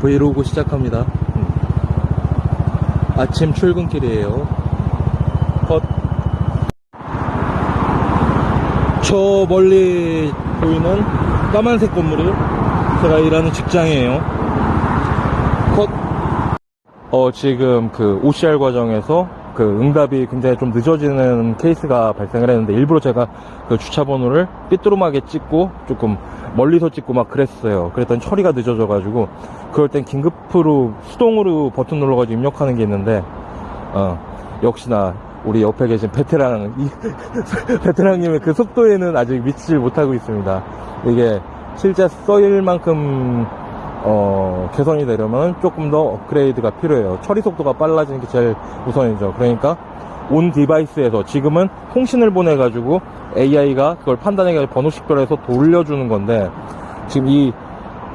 브이로그 시작합니다. 아침 출근길이에요. 컷. 저 멀리 보이는 까만색 건물이 제가 일하는 직장이에요. 컷. 지금 그 OCR 과정에서 그 응답이 굉장히 좀 늦어지는 케이스가 발생을 했는데, 일부러 제가 그 주차번호를 삐뚤음하게 찍고 조금 멀리서 찍고 막 그랬어요. 그랬더니 처리가 늦어져가지고, 그럴 땐 긴급으로 수동으로 버튼 눌러가지고 입력하는 게 있는데, 역시나 우리 옆에 계신 베테랑님의 그 속도에는 아직 미치질 못하고 있습니다. 이게 실제 써일 만큼 개선이 되려면 조금 더 업그레이드가 필요해요. 처리 속도가 빨라지는 게 제일 우선이죠. 그러니까 온 디바이스에서 지금은 통신을 보내가지고 AI가 그걸 판단해가지고 번호 식별해서 돌려주는 건데, 지금 이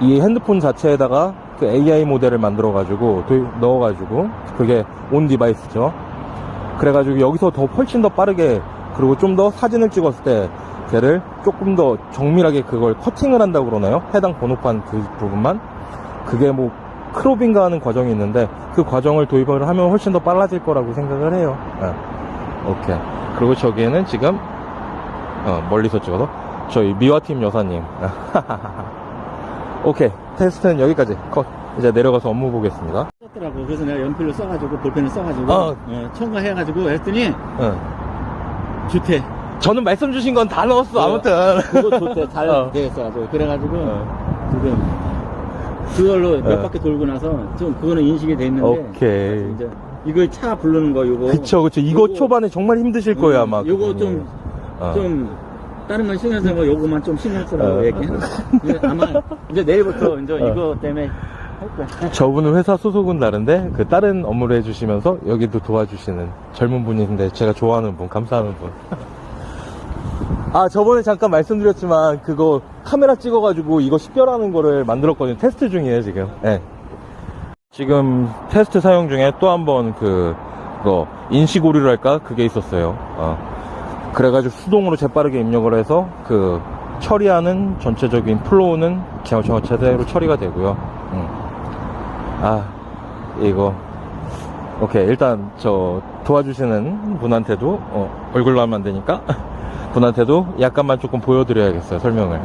핸드폰 자체에다가 그 AI 모델을 만들어가지고 넣어가지고, 그게 온 디바이스죠. 그래가지고 여기서 훨씬 더 빠르게, 그리고 좀 더 사진을 찍었을 때 걔를 조금 더 정밀하게 그걸 커팅을 한다고 그러나요? 해당 번호판 그 부분만. 그게 뭐 크롭인가 하는 과정이 있는데, 그 과정을 도입을 하면 훨씬 더 빨라질 거라고 생각을 해요. 오케이. 그리고 저기에는 지금 멀리서 찍어서 저희 미화팀 여사님. 오케이. 테스트는 여기까지. 컷. 이제 내려가서 업무 보겠습니다. 썼더라고. 그래서 내가 연필로 써가지고 볼펜을 써가지고 첨가해가지고 했더니 좋대. 저는 말씀 주신 건 다 넣었어. 아무튼 그거 좋대. 잘 되겠어가지고. 그래가지고 지금 그걸로 몇 바퀴 돌고 나서 좀 그거는 인식이 돼 있는데, 오케이. 이제 이거 차 부르는 거 요거. 그쵸. 이거 초반에 정말 힘드실 거예요 아마. 요거 좀 다른 건 신경 쓰는 거 요거만 좀 신경 쓰라고 얘기해요. 아마 이제 내일부터 이제 이거 때문에 할 거야. 저분은 회사 소속은 다른데 그 다른 업무를 해주시면서 여기도 도와주시는 젊은 분인데, 제가 좋아하는 분, 감사하는 분. 저번에 잠깐 말씀드렸지만 그거 카메라 찍어가지고 이거 식별하는 거를 만들었거든요. 테스트 중이에요 지금. 네. 지금 테스트 사용 중에 또 한 번 그거 인식 오류랄까 그게 있었어요. 그래가지고 수동으로 재빠르게 입력을 해서 그 처리하는 전체적인 플로우는 제대로 처리가 되고요. 이거 오케이. 일단 저 도와주시는 분한테도 얼굴로 하면 안 되니까 분한테도 약간만 조금 보여드려야겠어요, 설명을.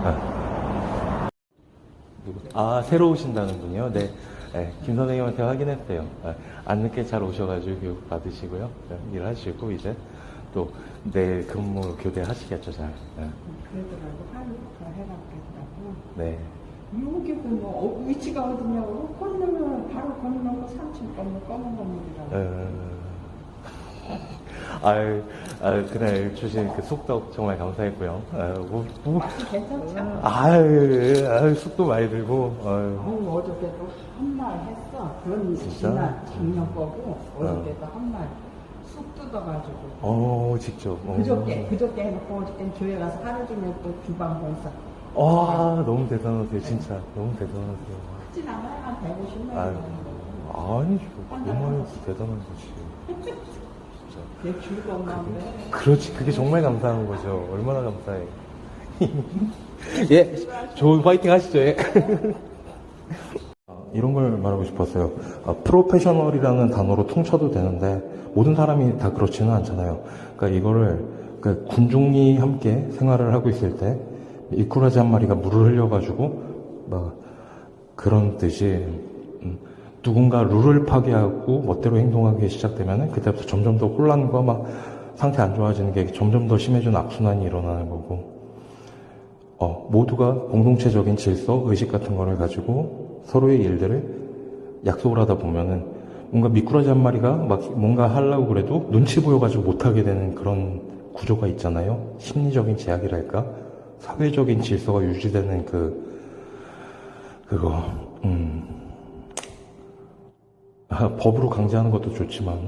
새로 오신다는 분이요? 네. 김 선생님한테 확인했어요. 안 늦게 잘 오셔가지고 교육 받으시고요. 일하시고, 이제 또 내일 근무 교대하시겠죠, 잘. 그러더라고. 하루부터 해봤겠다고. 네. 여기 뭐 위치가 어디냐고 건너면 바로 건너고 3층 건너 검은 건물이라고. 그날 주신 그 속덕 정말 감사했고요. 괜찮죠? 속도 많이 들고. 어저께도 한 말 했어. 그런 지난 작년 거고, 어저께도 한 말 쑥 뜯어가지고. 직접. 그저께 해놓고 어저께 교회 가서 하루 종일 또 주방 봉사. 너무 대단하세요, 진짜. 너무 대단하세요. 크진 않아요. 한 150만 원. 아니죠. 너무 대단한 거지. 내 즐거운데. 그렇지. 그게 정말 감사한 거죠. 얼마나 감사해. 예. 좋은 화이팅 하시죠. 예. 이런 걸 말하고 싶었어요. 프로페셔널이라는 단어로 통쳐도 되는데, 모든 사람이 다 그렇지는 않잖아요. 그러니까 이거를, 군중이 함께 생활을 하고 있을 때, 이꾸라지 한 마리가 물을 흘려가지고, 그런 듯이, 누군가 룰을 파괴하고 멋대로 행동하기 시작되면은, 그때부터 점점 더 혼란과 상태 안 좋아지는 게 점점 더 심해지는 악순환이 일어나는 거고, 모두가 공동체적인 질서, 의식 같은 거를 가지고 서로의 일들을 약속을 하다 보면은, 뭔가 미꾸라지 한 마리가 뭔가 하려고 그래도 눈치 보여가지고 못하게 되는 그런 구조가 있잖아요. 심리적인 제약이랄까? 사회적인 질서가 유지되는 그거, 법으로 강제하는 것도 좋지만,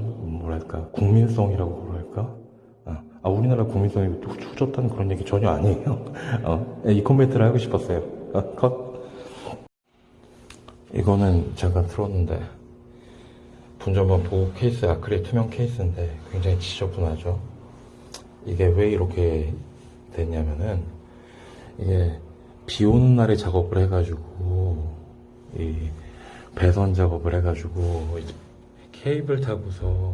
국민성이라고 그럴까? 우리나라 국민성이 후졌다는 그런 얘기 전혀 아니에요. 이 코멘트를 하고 싶었어요. 컷. 이거는 잠깐 틀었는데, 분전반 보호 케이스, 아크릴 투명 케이스인데 굉장히 지저분하죠. 이게 왜 이렇게 됐냐면은, 이게 비 오는 날에 작업을 해가지고 이 배선 작업을 해가지고 이제 케이블 타고서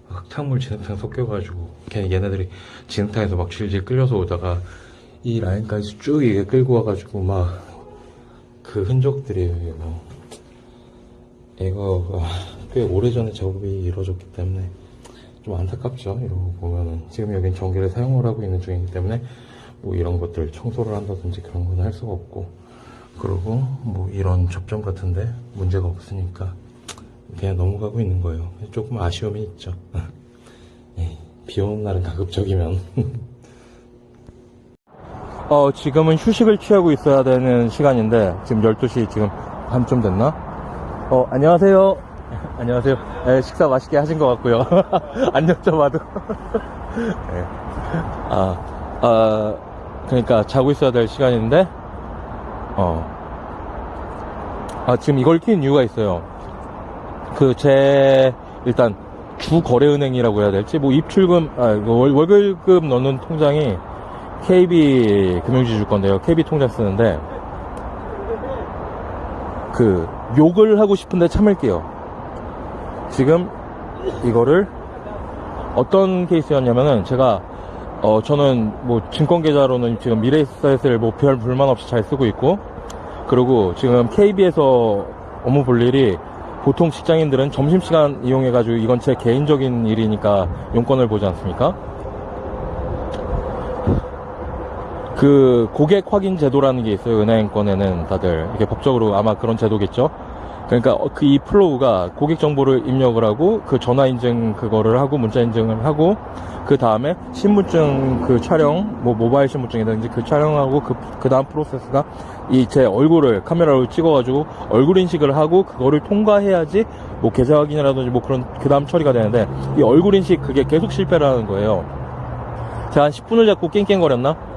흙탕물 진흙탕 섞여가지고 얘네들이 진흙탕에서 막 질질 끌려서 오다가 이 라인까지 쭉 이게 끌고 와가지고 막 그 흔적들이에요. 이거 꽤 오래전에 작업이 이루어졌기 때문에 좀 안타깝죠. 이러고 보면은 지금 여긴 전기를 사용을 하고 있는 중이기 때문에 뭐 이런 것들 청소를 한다든지 그런 건 할 수가 없고, 그리고 뭐 이런 접점 같은데 문제가 없으니까 그냥 넘어가고 있는 거예요. 조금 아쉬움이 있죠. 비 오는 날은 가급적이면 지금은 휴식을 취하고 있어야 되는 시간인데 지금 12시 지금 반쯤 됐나? 안녕하세요. 안녕하세요. 네, 식사 맛있게 하신 것 같고요. 안 여쭤봐도. 네. 그러니까 자고 있어야 될 시간인데 지금 이걸 킨 이유가 있어요. 일단 주거래은행이라고 해야 될지, 뭐 입출금, 월급 넣는 통장이 KB 금융지주 건데요. KB 통장 쓰는데, 욕을 하고 싶은데 참을게요. 지금 이거를 어떤 케이스였냐면은, 제가, 저는 뭐 증권 계좌로는 지금 미래에셋을 뭐 별 불만 없이 잘 쓰고 있고, 그리고 지금 KB에서 업무 볼 일이, 보통 직장인들은 점심시간 이용해가지고 이건 제 개인적인 일이니까 용건을 보지 않습니까? 고객 확인 제도라는 게 있어요. 은행권에는 다들 이게 법적으로 아마 그런 제도겠죠. 그러니까 이 플로우가 고객 정보를 입력을 하고 전화 인증 그거를 하고 문자 인증을 하고 그 다음에 신분증 촬영, 뭐 모바일 신분증이든지 촬영하고 그 다음 프로세스가 제 얼굴을 카메라로 찍어가지고 얼굴 인식을 하고 그거를 통과해야지 뭐 계좌 확인이라든지 뭐 그런 그 다음 처리가 되는데, 이 얼굴 인식 그게 계속 실패라는 거예요. 제가 한 10분을 잡고 깽깽거렸나?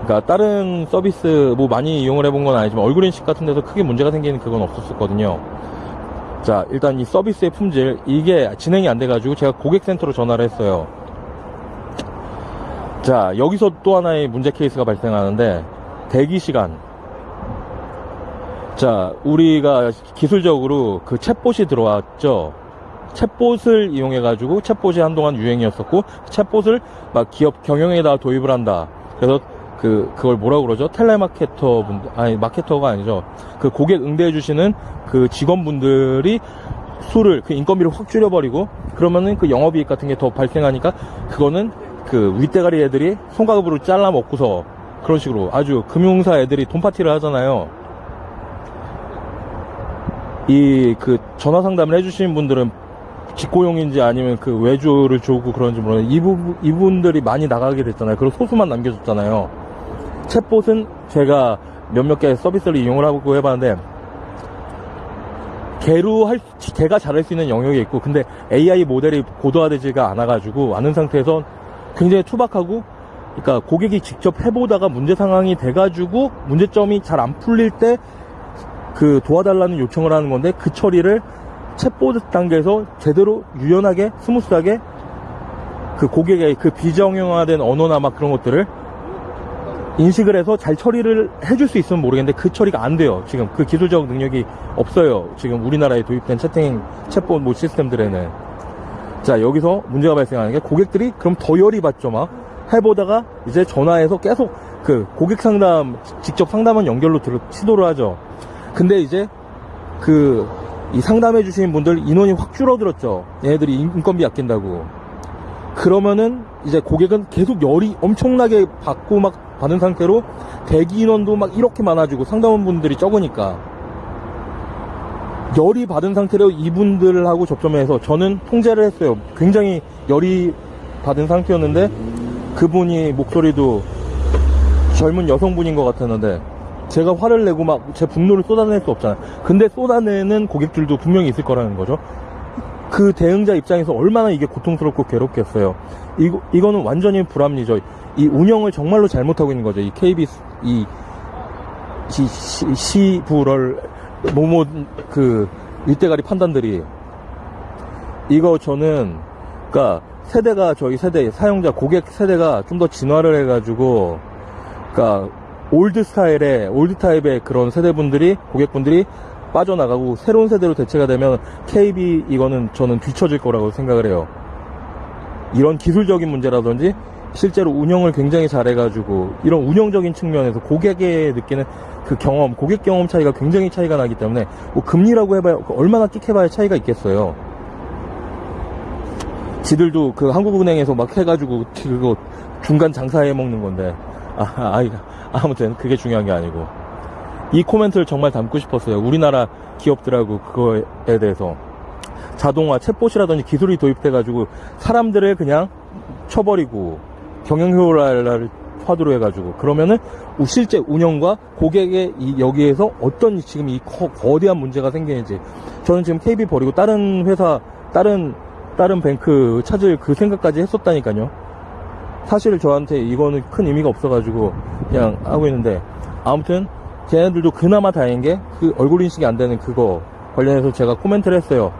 그러니까 다른 서비스 뭐 많이 이용을 해본 건 아니지만 얼굴 인식 같은 데서 크게 문제가 생기는 그건 없었거든요. 자, 일단 이 서비스의 품질, 이게 진행이 안 돼가지고 제가 고객센터로 전화를 했어요. 자, 여기서 또 하나의 문제 케이스가 발생하는데, 대기 시간. 자, 우리가 기술적으로 챗봇이 들어왔죠. 챗봇을 이용해가지고, 챗봇이 한동안 유행이었었고, 챗봇을 막 기업 경영에다 도입을 한다. 그래서 그걸 뭐라고 그러죠? 텔레마케터 분들, 아니, 마케터가 아니죠. 고객 응대해주시는 직원분들이 인건비를 확 줄여버리고, 그러면은 영업이익 같은 게 더 발생하니까, 그거는 윗대가리 애들이 손가락으로 잘라 먹고서 그런 식으로 아주 금융사 애들이 돈 파티를 하잖아요. 전화 상담을 해주시는 분들은 직고용인지 아니면 외주를 주고 그런지 모르겠는데, 이분들이 많이 나가게 됐잖아요. 그리고 소수만 남겨줬잖아요. 챗봇은 제가 몇몇 개 서비스를 이용을 하고 해봤는데, 걔가 잘할 수 있는 영역이 있고, 근데 AI 모델이 고도화되지가 않아가지고, 않은 상태에서 굉장히 투박하고, 그러니까 고객이 직접 해보다가 문제 상황이 돼가지고, 문제점이 잘 안 풀릴 때, 도와달라는 요청을 하는 건데, 그 처리를 챗봇 단계에서 제대로 유연하게, 스무스하게, 고객의 비정형화된 언어나 막 그런 것들을 인식을 해서 잘 처리를 해줄 수 있으면 모르겠는데, 그 처리가 안 돼요. 지금 기술적 능력이 없어요. 지금 우리나라에 도입된 챗봇 뭐 시스템들에는. 자, 여기서 문제가 발생하는 게, 고객들이 그럼 더 열이 받죠. 막 해보다가 이제 전화해서 계속 고객 상담, 직접 상담원 연결로 시도를 하죠. 근데 이제 이 상담해 주시는 분들 인원이 확 줄어들었죠. 얘네들이 인건비 아낀다고. 그러면은 이제 고객은 계속 열이 엄청나게 받고 막 받은 상태로 대기 인원도 막 이렇게 많아지고 상담원분들이 적으니까 열이 받은 상태로 이분들하고 접점해서 저는 통제를 했어요. 굉장히 열이 받은 상태였는데, 그분이 목소리도 젊은 여성분인 것 같았는데, 제가 화를 내고 막 제 분노를 쏟아낼 수 없잖아요. 근데 쏟아내는 고객들도 분명히 있을 거라는 거죠. 대응자 입장에서 얼마나 이게 고통스럽고 괴롭겠어요. 이거는 완전히 불합리죠. 이 운영을 정말로 잘못하고 있는 거죠. 이 KB, 시부럴, 윗대가리 판단들이. 이거 저는, 저희 세대, 사용자, 고객 세대가 좀 더 진화를 해가지고, 올드 타입의 그런 세대분들이, 고객분들이 빠져나가고 새로운 세대로 대체가 되면 KB 이거는 저는 뒤처질 거라고 생각을 해요. 이런 기술적인 문제라든지 실제로 운영을 굉장히 잘해가지고 이런 운영적인 측면에서 고객에 느끼는 그 경험, 고객 경험 차이가 굉장히 차이가 나기 때문에 뭐 금리라고 해봐야 얼마나 끽해봐야 차이가 있겠어요. 지들도 그 한국은행에서 막 해가지고 그거 중간 장사해 먹는 건데 아무튼 그게 중요한 게 아니고 이 코멘트를 정말 담고 싶었어요. 우리나라 기업들하고 그거에 대해서 자동화, 챗봇이라든지 기술이 도입돼가지고 사람들을 그냥 쳐버리고 경영효율화를 화두로 해가지고 그러면은 실제 운영과 고객의 여기에서 어떤 지금 이 거대한 문제가 생기는지 저는 지금 KB 버리고 다른 회사, 다른 뱅크 찾을 그 생각까지 했었다니까요. 사실 저한테 이거는 큰 의미가 없어가지고 그냥 하고 있는데 아무튼 걔네들도 그나마 다행인 게 그 얼굴 인식이 안 되는 그거 관련해서 제가 코멘트를 했어요.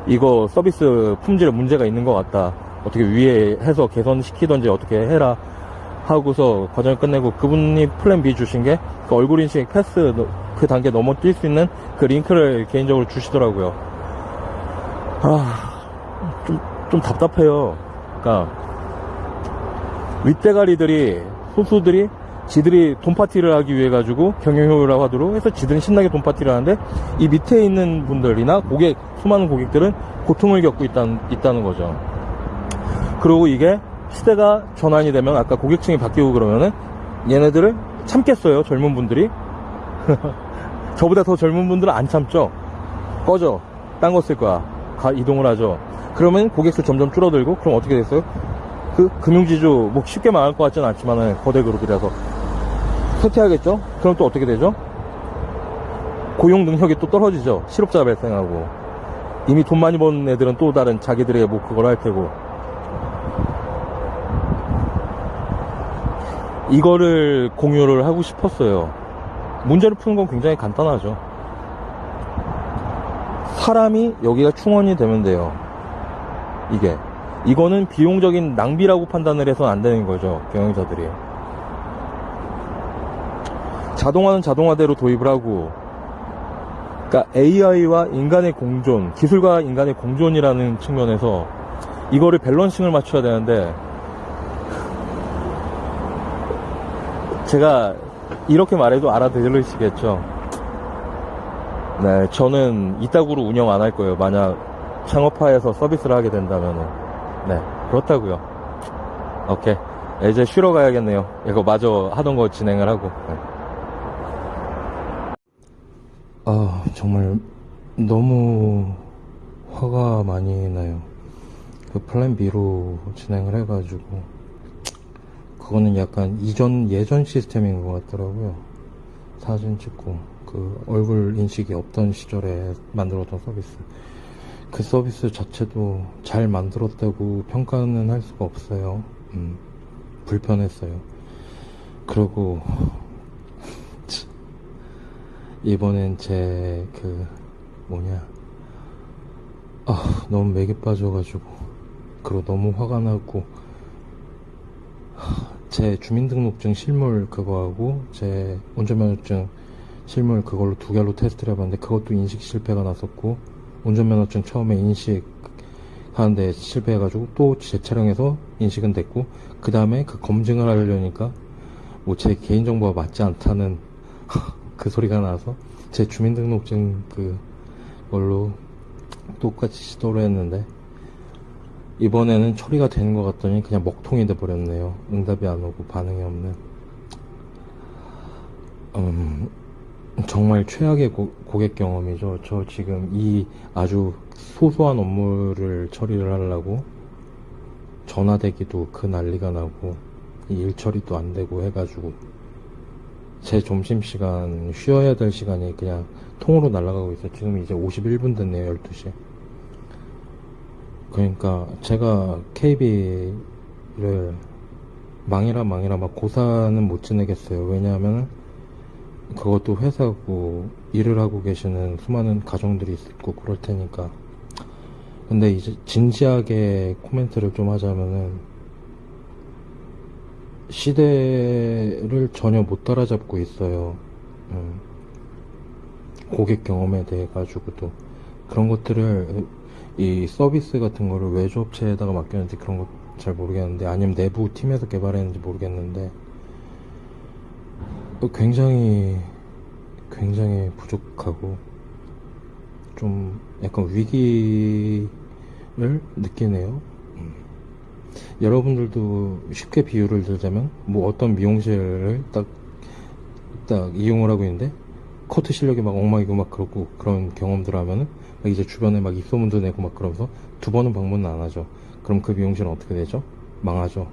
이거 서비스 품질에 문제가 있는 것 같다. 어떻게 위에 해서 개선시키던지 어떻게 해라 하고서 과정을 끝내고 그분이 플랜 B 주신 게 그 얼굴 인식 패스 그 단계 넘어뛸 수 있는 그 링크를 개인적으로 주시더라고요. 좀 답답해요. 그러니까 윗대가리들이 소수들이 지들이 돈파티를 하기 위해 가지고 경영효율화 화두로 해서 지들은 신나게 돈파티를 하는데 이 밑에 있는 분들이나 수많은 고객들은 고통을 겪고 있다는 거죠. 그리고 이게 시대가 전환이 되면 아까 고객층이 바뀌고 그러면은 얘네들을 참겠어요, 젊은 분들이? 저보다 더 젊은 분들은 안 참죠. 꺼져. 딴 거 쓸 거야. 이동을 하죠. 그러면 고객수 점점 줄어들고 그럼 어떻게 됐어요? 그 금융지주 뭐 쉽게 말할 것 같지는 않지만은 거대 그룹이라서 쇠퇴하겠죠? 그럼 또 어떻게 되죠? 고용 능력이 또 떨어지죠. 실업자 발생하고 이미 돈 많이 번 애들은 또 다른 자기들의 뭐 그걸 할 테고 이거를 공유를 하고 싶었어요. 문제를 푸는 건 굉장히 간단하죠. 사람이 여기가 충원이 되면 돼요. 이거는 비용적인 낭비라고 판단을 해서는 안 되는 거죠. 경영자들이. 자동화는 자동화대로 도입을 하고, 그러니까 AI와 인간의 공존, 기술과 인간의 공존이라는 측면에서 이거를 밸런싱을 맞춰야 되는데, 제가 이렇게 말해도 알아들으시겠죠. 네, 저는 이따구로 운영 안 할 거예요. 만약 창업화해서 서비스를 하게 된다면은. 네, 그렇다고요. 오케이. 이제 쉬러 가야겠네요. 이거 마저 하던 거 진행을 하고. 네. 정말 너무 화가 많이 나요. 그 플랜 B로 진행을 해가지고 그거는 약간 예전 시스템인 것 같더라고요. 사진 찍고 그 얼굴 인식이 없던 시절에 만들었던 서비스. 그 서비스 자체도 잘 만들었다고 평가는 할 수가 없어요. 불편했어요. 그리고 이번엔 너무 맥이 빠져가지고 그리고 너무 화가 나고 제 주민등록증 실물 그거하고 제 운전면허증 실물 그걸로 두 개로 테스트를 해봤는데 그것도 인식 실패가 났었고 운전면허증 처음에 인식하는데 실패해가지고 또 제 차량에서 인식은 됐고 그 다음에 그 검증을 하려니까 뭐 제 개인정보가 맞지 않다는 그 소리가 나서 제 주민등록증 그걸로 똑같이 시도를 했는데 이번에는 처리가 되는 것 같더니 그냥 먹통이 돼버렸네요. 응답이 안 오고 반응이 없는. 정말 최악의 고객 경험이죠. 저 지금 이 아주 소소한 업무를 처리를 하려고 전화대기도 그 난리가 나고 일 처리도 안 되고 해가지고 제 점심시간 쉬어야 될 시간이 그냥 통으로 날아가고 있어요. 지금 이제 51분 됐네요. 12시. 그러니까 제가 KB를 망해라 막 고사는 못 지내겠어요. 왜냐하면 그것도 회사고 일을 하고 계시는 수많은 가정들이 있고 그럴 테니까. 근데 이제 진지하게 코멘트를 좀 하자면은 시대를 전혀 못 따라잡고 있어요. 고객 경험에 대해 가지고도 그런 것들을 이 서비스 같은 거를 외주업체에다가 맡겼는지 그런 거 잘 모르겠는데, 아니면 내부 팀에서 개발했는지 모르겠는데 굉장히 부족하고 좀 약간 위기를 느끼네요. 여러분들도 쉽게 비유를 들자면, 뭐 어떤 미용실을 딱 이용을 하고 있는데 커트 실력이 막 엉망이고 막 그렇고 그런 경험들 하면은 막 이제 주변에 막 입소문도 내고 막 그러면서 두 번은 방문은 안 하죠. 그럼 그 미용실은 어떻게 되죠? 망하죠.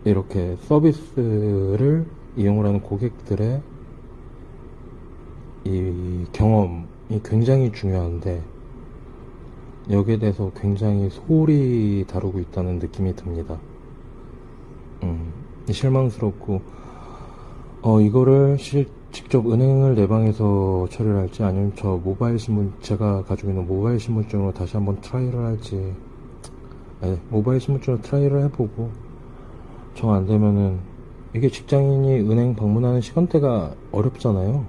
이렇게 서비스를 이용을 하는 고객들의 이 경험이 굉장히 중요한데, 여기에 대해서 굉장히 소홀히 다루고 있다는 느낌이 듭니다. 실망스럽고, 이거를 직접 은행을 내 방에서 처리를 할지, 아니면 저 모바일 신분, 제가 가지고 있는 모바일 신분증으로 다시 한번 트라이를 할지, 모바일 신분증으로 트라이를 해보고 정 안 되면은, 이게 직장인이 은행 방문하는 시간대가 어렵잖아요.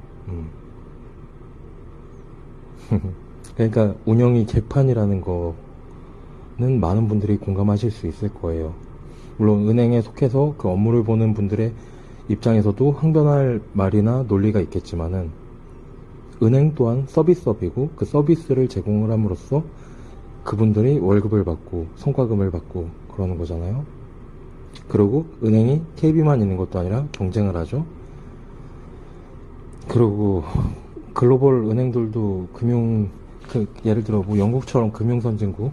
그러니까 운영이 개판이라는 거는 많은 분들이 공감하실 수 있을 거예요. 물론 은행에 속해서 그 업무를 보는 분들의 입장에서도 항변할 말이나 논리가 있겠지만은, 은행 또한 서비스업이고 그 서비스를 제공을 함으로써 그분들이 월급을 받고 성과금을 받고 그러는 거잖아요. 그리고 은행이 KB만 있는 것도 아니라 경쟁을 하죠. 그리고 글로벌 은행들도 예를 들어 뭐 영국처럼 금융선진국,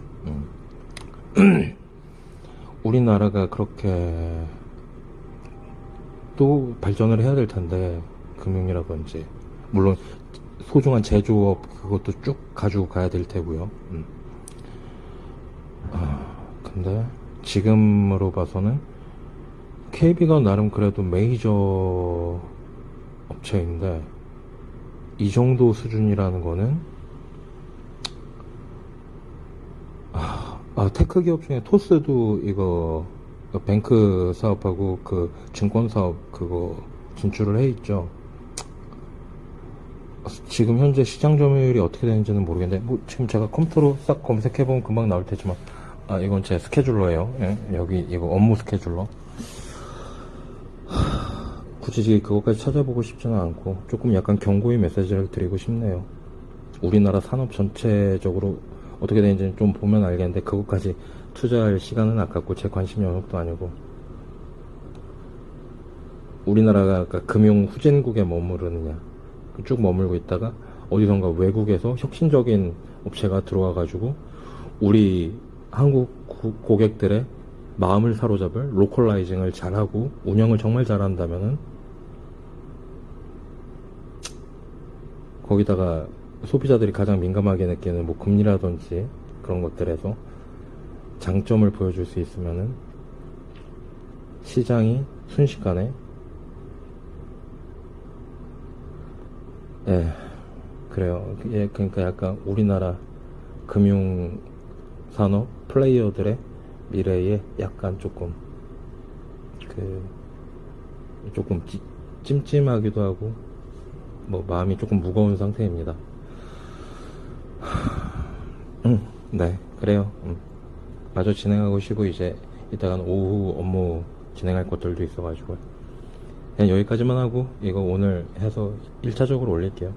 우리나라가 그렇게 또 발전을 해야 될 텐데, 금융이라든지 물론 소중한 제조업 그것도 쭉 가지고 가야 될 테고요. 근데 지금으로 봐서는 KB가 나름 그래도 메이저 업체인데, 이 정도 수준이라는 거는, 테크 기업 중에 토스도 이거 뱅크 사업하고 그 증권 사업 그거 진출을 해 있죠. 지금 현재 시장 점유율이 어떻게 되는지는 모르겠는데, 뭐 지금 제가 컴퓨터로 싹 검색해보면 금방 나올 테지만, 이건 제 스케줄러예요. 예? 여기 이거 업무 스케줄러. 굳이 그것까지 찾아보고 싶지는 않고, 조금 약간 경고의 메시지를 드리고 싶네요. 우리나라 산업 전체적으로 어떻게 되는지는 좀 보면 알겠는데, 그것까지 투자할 시간은 아깝고 제 관심 영역도 아니고, 우리나라가 금융 후진국에 머무르느냐, 쭉 머물고 있다가 어디선가 외국에서 혁신적인 업체가 들어와 가지고 우리 한국 고객들의 마음을 사로잡을 로컬라이징을 잘하고 운영을 정말 잘한다면은, 거기다가 소비자들이 가장 민감하게 느끼는 뭐 금리라든지 그런 것들에서 장점을 보여줄 수 있으면은 시장이 순식간에, 그래요. 그러니까 약간 우리나라 금융산업 플레이어들의 미래에 약간 조금 조금 찜찜하기도 하고, 뭐 마음이 조금 무거운 상태입니다. 네, 그래요. 마저 진행하고 쉬고, 이제 이따간 오후 업무 진행할 것들도 있어가지고 그냥 여기까지만 하고, 이거 오늘 해서 1차적으로 올릴게요.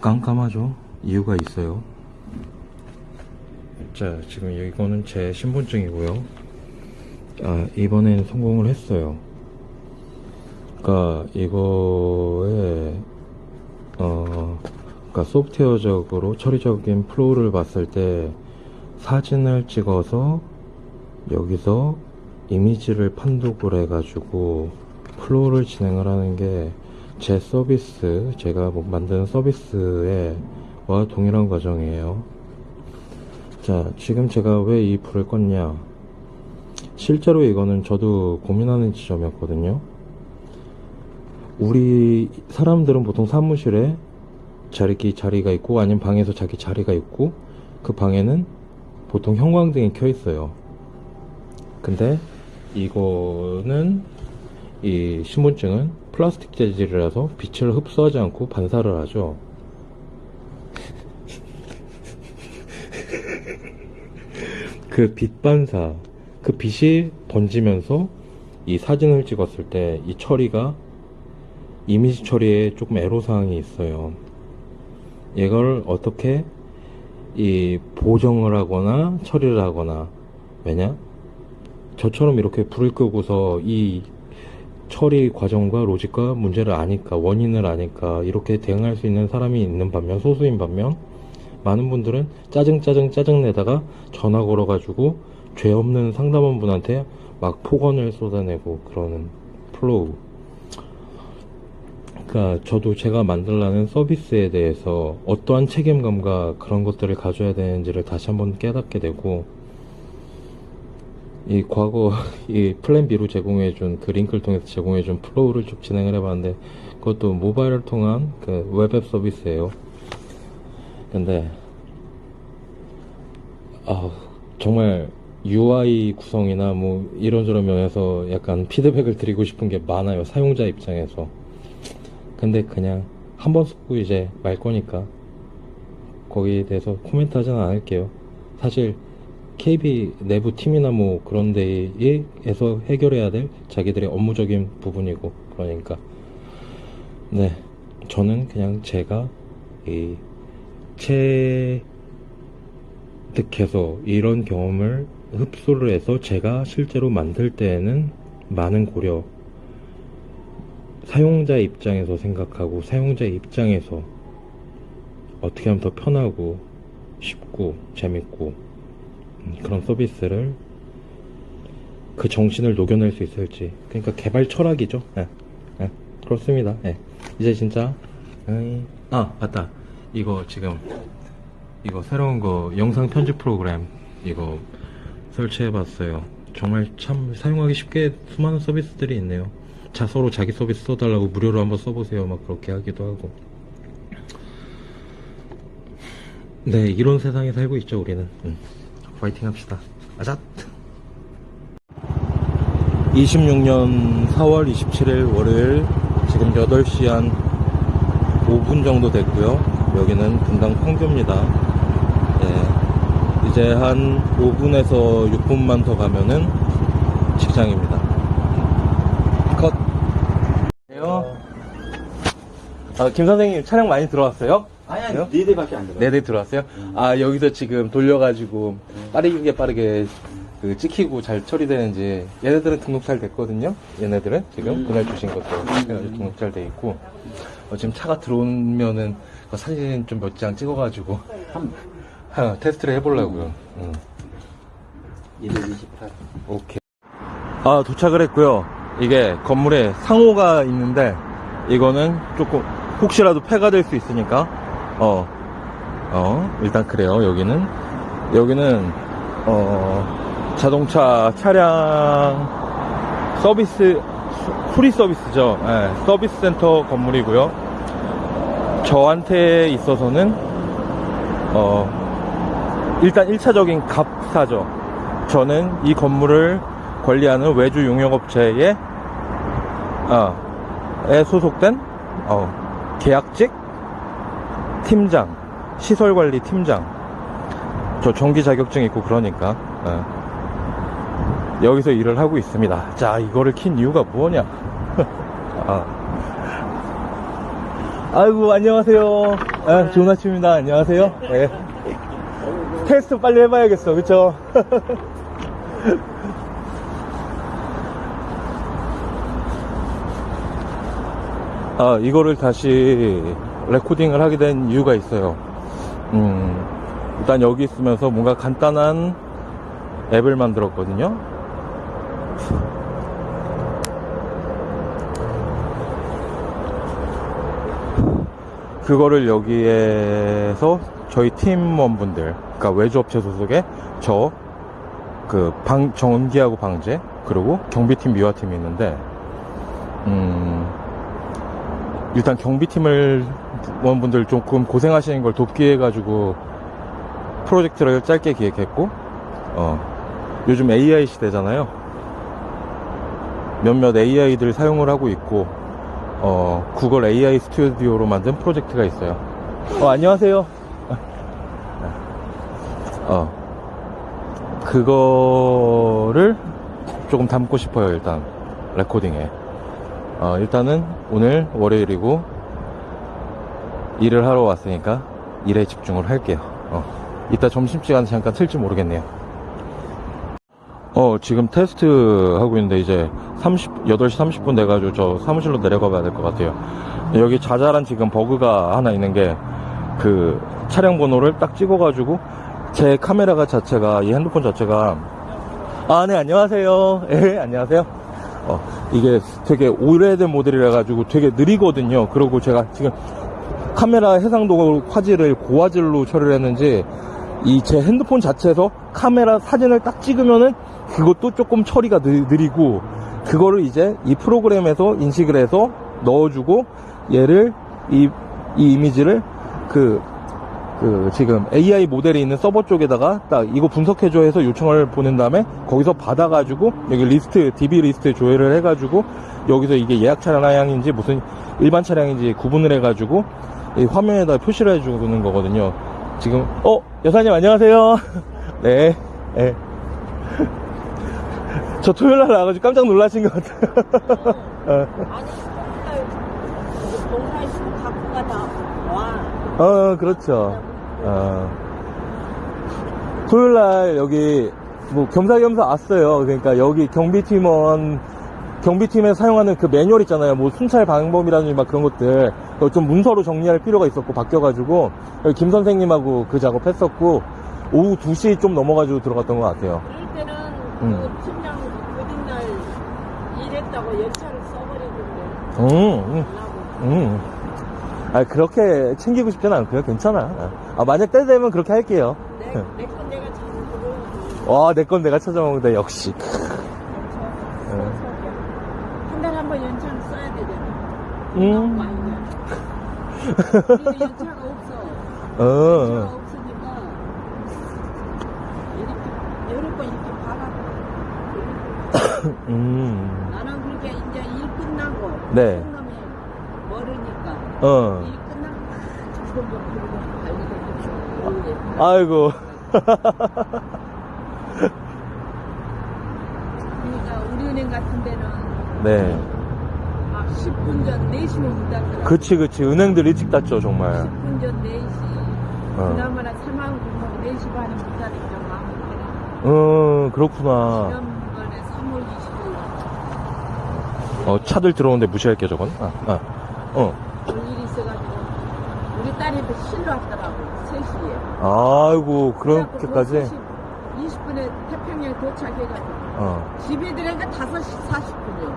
깜깜하죠? 이유가 있어요. 자, 지금 이거는 제 신분증이고요. 이번엔 성공을 했어요. 그러니까 이거에 그러니까 소프트웨어적으로 처리적인 플로우를 봤을 때, 사진을 찍어서 여기서 이미지를 판독을 해가지고 플로우를 진행을 하는 게 제 서비스, 제가 만드는 서비스와 동일한 과정이에요. 자, 지금 제가 왜 이 불을 껐냐, 실제로 이거는 저도 고민하는 지점이었거든요. 우리 사람들은 보통 사무실에 자리가 있고, 아니면 방에서 자기 자리가 있고, 그 방에는 보통 형광등이 켜 있어요. 근데 이거는 이 신분증은 플라스틱 재질이라서 빛을 흡수하지 않고 반사를 하죠. 그 빛 반사, 그 빛이 번지면서 이 사진을 찍었을 때 이 처리가 이미지 처리에 조금 애로사항이 있어요. 이걸 어떻게 이 보정을 하거나 처리를 하거나, 왜냐? 저처럼 이렇게 불을 끄고서 이 처리 과정과 로직과 문제를 아니까, 원인을 아니까 이렇게 대응할 수 있는 사람이 있는 반면, 소수인 반면 많은 분들은 짜증 내다가 전화 걸어가지고 죄 없는 상담원분한테 막 폭언을 쏟아내고 그러는 플로우. 그러니까 저도 제가 만들라는 서비스에 대해서 어떠한 책임감과 그런 것들을 가져야 되는지를 다시 한번 깨닫게 되고, 이 과거 이 플랜 B로 제공해준 그 링크를 통해서 제공해준 플로우를 쭉 진행을 해봤는데, 그것도 모바일을 통한 그 웹앱 서비스예요. 근데 정말 UI 구성이나 뭐 이런저런 면에서 약간 피드백을 드리고 싶은 게 많아요, 사용자 입장에서. 근데 그냥 한번 쓰고 이제 말 거니까 거기에 대해서 코멘트 하지는 않을게요. 사실 KB 내부 팀이나 뭐 그런 데에서 해결해야 될 자기들의 업무적인 부분이고, 그러니까 네, 저는 그냥 제가 이 체득해서 이런 경험을 흡수를 해서 제가 실제로 만들 때에는 많은 고려, 사용자 입장에서 생각하고 사용자 입장에서 어떻게 하면 더 편하고 쉽고 재밌고 그런 서비스를, 그 정신을 녹여낼 수 있을지, 그러니까 개발 철학이죠. 그렇습니다. 이제 진짜 맞다, 이거 지금 이거 새로운 거 영상 편집 프로그램 이거 설치해봤어요. 정말 참 사용하기 쉽게 수많은 서비스들이 있네요. 서로 자기 서비스 써달라고 무료로 한번 써보세요 막 그렇게 하기도 하고. 네, 이런 세상에 살고 있죠 우리는. 파이팅 합시다. 아잣. 26년 4월 27일 월요일, 지금 8시 한 5분 정도 됐고요. 여기는 분당 판교입니다. 이제 한 5분에서 6분만 더 가면은 직장입니다. 컷. 김 선생님 촬영 많이 들어왔어요? 아니 4대밖에 안 들어. 4대 들어왔어요? 여기서 지금 돌려가지고 빠르게 그 찍히고 잘 처리되는지. 얘네들은 등록 잘 됐거든요. 얘네들은 지금 그날 주신 것도 해가지고 등록 잘 돼 있고, 지금 차가 들어오면은 그 사진 좀 몇 장 찍어가지고 테스트를 해보려고요. 228. 오케이. 도착을 했고요. 이게 건물에 상호가 있는데, 이거는 조금 혹시라도 폐가 될 수 있으니까 일단 그래요. 여기는 자동차 차량 서비스 수리 서비스죠. 서비스 센터 건물이고요. 저한테 있어서는 일단 1차적인 갑사죠. 저는 이 건물을 관리하는 외주 용역업체에 소속된 계약직 팀장, 시설관리 팀장. 저 정기 자격증 있고 그러니까 여기서 일을 하고 있습니다. 자, 이거를 킨 이유가 뭐냐? 아이고, 안녕하세요. 좋은 아침입니다. 안녕하세요. 네. 테스트 빨리 해봐야겠어, 그쵸? 이거를 다시 레코딩을 하게 된 이유가 있어요. 일단 여기 있으면서 뭔가 간단한 앱을 만들었거든요. 그거를 여기에서 저희 팀원분들, 그러니까 외주업체 소속의 전기하고 방제, 그리고 경비팀, 미화팀이 있는데, 일단 경비팀원분들 조금 고생하시는 걸 돕기 해가지고 프로젝트를 짧게 기획했고, 요즘 AI 시대잖아요. 몇몇 AI들 사용을 하고 있고, 구글 AI 스튜디오로 만든 프로젝트가 있어요. 안녕하세요. 그거를 조금 담고 싶어요, 일단. 레코딩에. 일단은 오늘 월요일이고, 일을 하러 왔으니까 일에 집중을 할게요. 이따 점심시간에 잠깐 틀지 모르겠네요. 지금 테스트 하고 있는데 이제 8시 30분 돼가지고 저 사무실로 내려가 봐야 될 것 같아요. 여기 자잘한 지금 버그가 하나 있는 게, 그 차량 번호를 딱 찍어가지고 제 카메라가 자체가, 이 핸드폰 자체가, 네, 안녕하세요. 예, 안녕하세요. 이게 되게 오래된 모델이라 가지고 되게 느리거든요. 그리고 제가 지금 카메라 해상도 화질을 고화질로 처리를 했는지, 이 제 핸드폰 자체에서 카메라 사진을 딱 찍으면은 그것도 조금 처리가 느리고, 그거를 이제 이 프로그램에서 인식을 해서 넣어주고, 얘를 이 이미지를 지금 AI 모델이 있는 서버 쪽에다가 딱 이거 분석해줘 해서 요청을 보낸 다음에 거기서 받아가지고 여기 리스트, DB 리스트에 조회를 해가지고 여기서 이게 예약 차량인지 무슨 일반 차량인지 구분을 해가지고 이 화면에다 표시를 해주는 거거든요. 지금 여사님 안녕하세요. 네. 네. 저 토요일날 나와가지고 깜짝 놀라신 것 같아요. 아니, 동사 있으면 갖고 가다 와. 그렇죠. 토요일날 여기 뭐 겸사겸사 왔어요. 그러니까 여기 경비팀에 사용하는 그 매뉴얼 있잖아요. 뭐 순찰 방법이라든지 막 그런 것들 좀 문서로 정리할 필요가 있었고 바뀌어가지고 여기 김 선생님하고 그 작업했었고, 오후 2시 좀 넘어가지고 들어갔던 것 같아요. 그럴 때는 그 팀장 고딩날 일했다고 연차를 써버리는데. 그렇게 챙기고 싶지는 않고요. 괜찮아. 만약 때 되면 그렇게 할게요. 내 건 내가 찾아보고. 와, 내 건 내가 찾아먹는다, 역시. 한 달에 한 번 연차를 써야 되잖아. 우리는 연차가 없어. 연차가 없으니까 이렇게 여러 번 이렇게 받아. 나는 그렇게 이제 일 끝나고 네. 끝나면 멀으니까 일 끝나고 조금 더 그러고 달리고. 아이고. 그러니까 우리 은행 같은 데는 네. 막 10분 전 4시면 문 닫더라고. 그치. 은행들 일찍 닫죠, 정말. 10분 전 4시. 그나마나 사망 공무원 4시 반에 문 닫으니까 마음이 편해. 그렇구나. 지난번에 3월 25일. 차들 들어오는데 무시할게, 저건. 일이 있어가지고 우리 딸이도 실로 왔더라고. 3시에. 아이고, 그렇게까지? 20분에 태평양 도착해가지고 집에 들어가니까 5시 40분이요.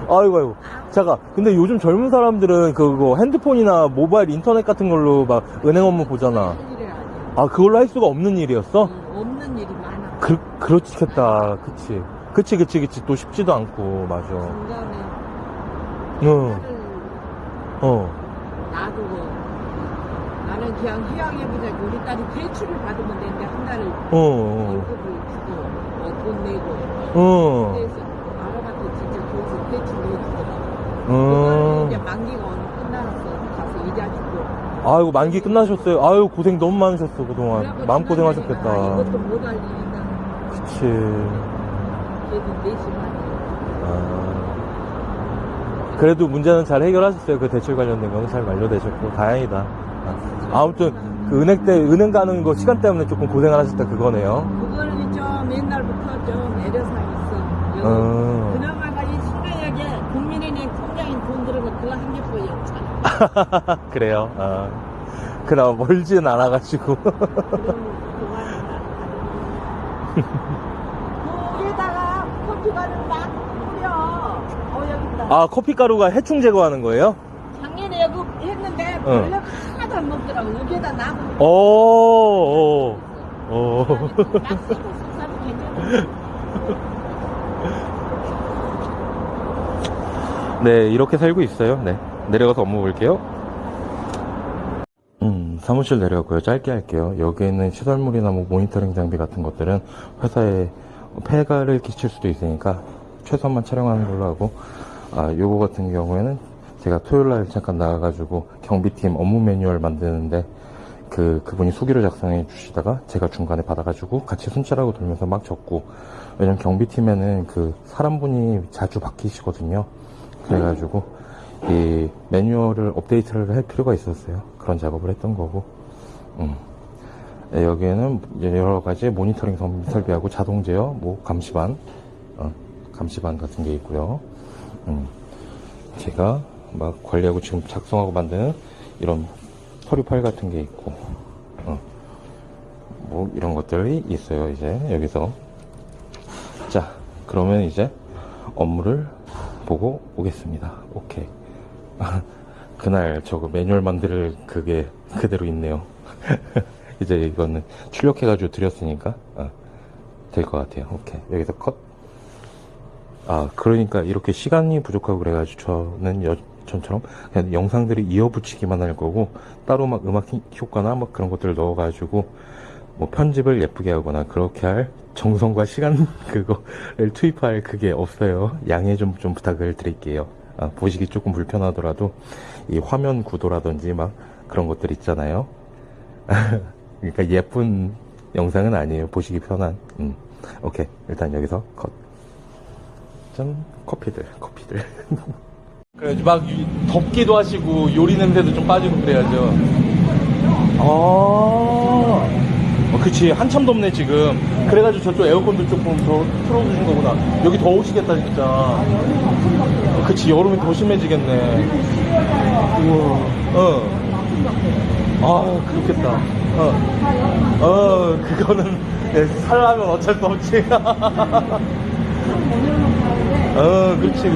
아이고. 잠깐, 근데 요즘 젊은 사람들은 그거 핸드폰이나 모바일 인터넷 같은 걸로 막 은행 업무 보잖아. 일이 아니야. 그걸로 할 수가 없는 일이었어? 없는 일이 많아. 그렇겠다. 그치. 또 쉽지도 않고, 맞아. 중간에 응. 놔두고 나는 그냥 휴양해보자. 우리 딸이 대출을 받으면 되는데 한 달을 월급을 주고 돈 내고. 그래서 알아봤더니 진짜 좋아서 대출 내주더라고. 그거는 이제 만기가 오늘 끝나서 가서 이자 주고. 아이고, 만기 끝나셨어요. 아유, 고생 너무 많으셨어, 그동안. 그래갖고 마음고생하셨겠다. 이것도 못 알리니까 그치. 걔도 4시 반에. 그래도 문제는 잘 해결하셨어요. 그 대출 관련된 거는 잘 완료되셨고, 다행이다. 아무튼, 그 은행 가는 거 시간 때문에 조금 고생을 하셨다, 그거네요. 그거는 좀 옛날부터 좀 애로사항 있어. 그나마가 이 신가역에 국민은행 통장인 돈 들어가 그거 한 개뿐이 없잖아. 그래요. 그나마 멀지는 않아가지고. 그럼 물에다가 커피가루 막 뿌려. 여기다. 커피가루가 해충 제거하는 거예요? 작년에 여기 했는데 별로 하나도 안 먹더라고. 여기에다 놔두고. 막 쓰고 속사도 괜찮아. 네, 이렇게 살고 있어요. 네. 내려가서 업무 볼게요. 사무실 내려가고요. 짧게 할게요. 여기에 있는 시설물이나 뭐 모니터링 장비 같은 것들은 회사에 폐가를 끼칠 수도 있으니까 최선만 촬영하는 걸로 하고, 요거 같은 경우에는 제가 토요일날 잠깐 나가가지고 경비팀 업무 매뉴얼 만드는데 그분이 수기로 작성해 주시다가 제가 중간에 받아가지고 같이 순찰하고 돌면서 막 적고, 왜냐면 경비팀에는 그 사람분이 자주 바뀌시거든요. 그래가지고 이 매뉴얼을 업데이트를 할 필요가 있었어요. 그런 작업을 했던 거고. 네, 여기에는 여러 가지 모니터링 설비하고 자동 제어, 뭐 감시반, 감시반 같은 게 있고요. 제가 막 관리하고 지금 작성하고 만드는 이런 서류 파일 같은 게 있고, 뭐 이런 것들이 있어요. 이제 여기서 자, 그러면 이제 업무를 보고 오겠습니다. 오케이. 그날 저거 매뉴얼 만들 그게 그대로 있네요. 이제 이거는 출력해가지고 드렸으니까 될 것 같아요. 오케이. 여기서 컷. 그러니까 이렇게 시간이 부족하고 그래가지고 저는 전처럼 그냥 영상들이 이어붙이기만 할 거고, 따로 막 음악 효과나 막 그런 것들을 넣어가지고 뭐 편집을 예쁘게 하거나 그렇게 할 정성과 시간 그거를 투입할 그게 없어요. 양해 좀 부탁을 드릴게요. 보시기 조금 불편하더라도 이 화면 구도라든지 막 그런 것들 있잖아요. 그러니까 예쁜 영상은 아니에요. 보시기 편한. 오케이. 일단 여기서 컷. 짠. 커피들. 그래, 막 덥기도 하시고 요리 냄새도 좀 빠지고 그래야죠. 그치. 한참 덥네 지금. 그래가지고 저쪽 에어컨도 조금 더 틀어주신 거구나. 여기 더우시겠다 진짜. 그치. 여름에 더 심해지겠네. 우와. 그렇겠다. 그거는 살라면 어쩔 수 없지. 그치.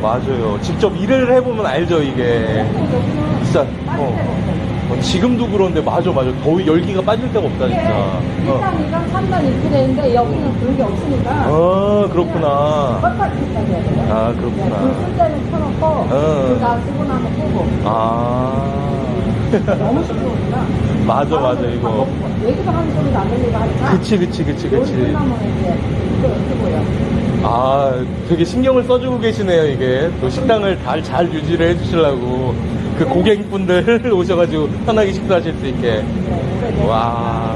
맞아요. 직접 일을 해보면 알죠, 이게. 진짜, 지금도 그런데, 맞아. 더위 열기가 빠질 데가 없다, 진짜. 1단, 2단, 3단 이렇게 되는데, 여기는 그런 게 없으니까. 그렇구나. 빡빡했다 해야 돼요. 그렇구나. 불 쓸 때는 켜놓고, 불다 쓰고 나면 끄고. 너무 시끄러우니까. 맞아, 이거. 얘기도 하는 소리도 안 들리고 하니까. 그치. 요리 끝나면 이제, 끄고요. 되게 신경을 써주고 계시네요, 이게. 또 식당을 잘 유지를 해주시려고. 그 고객분들 오셔가지고 편하게 식사하실 수 있게. 와.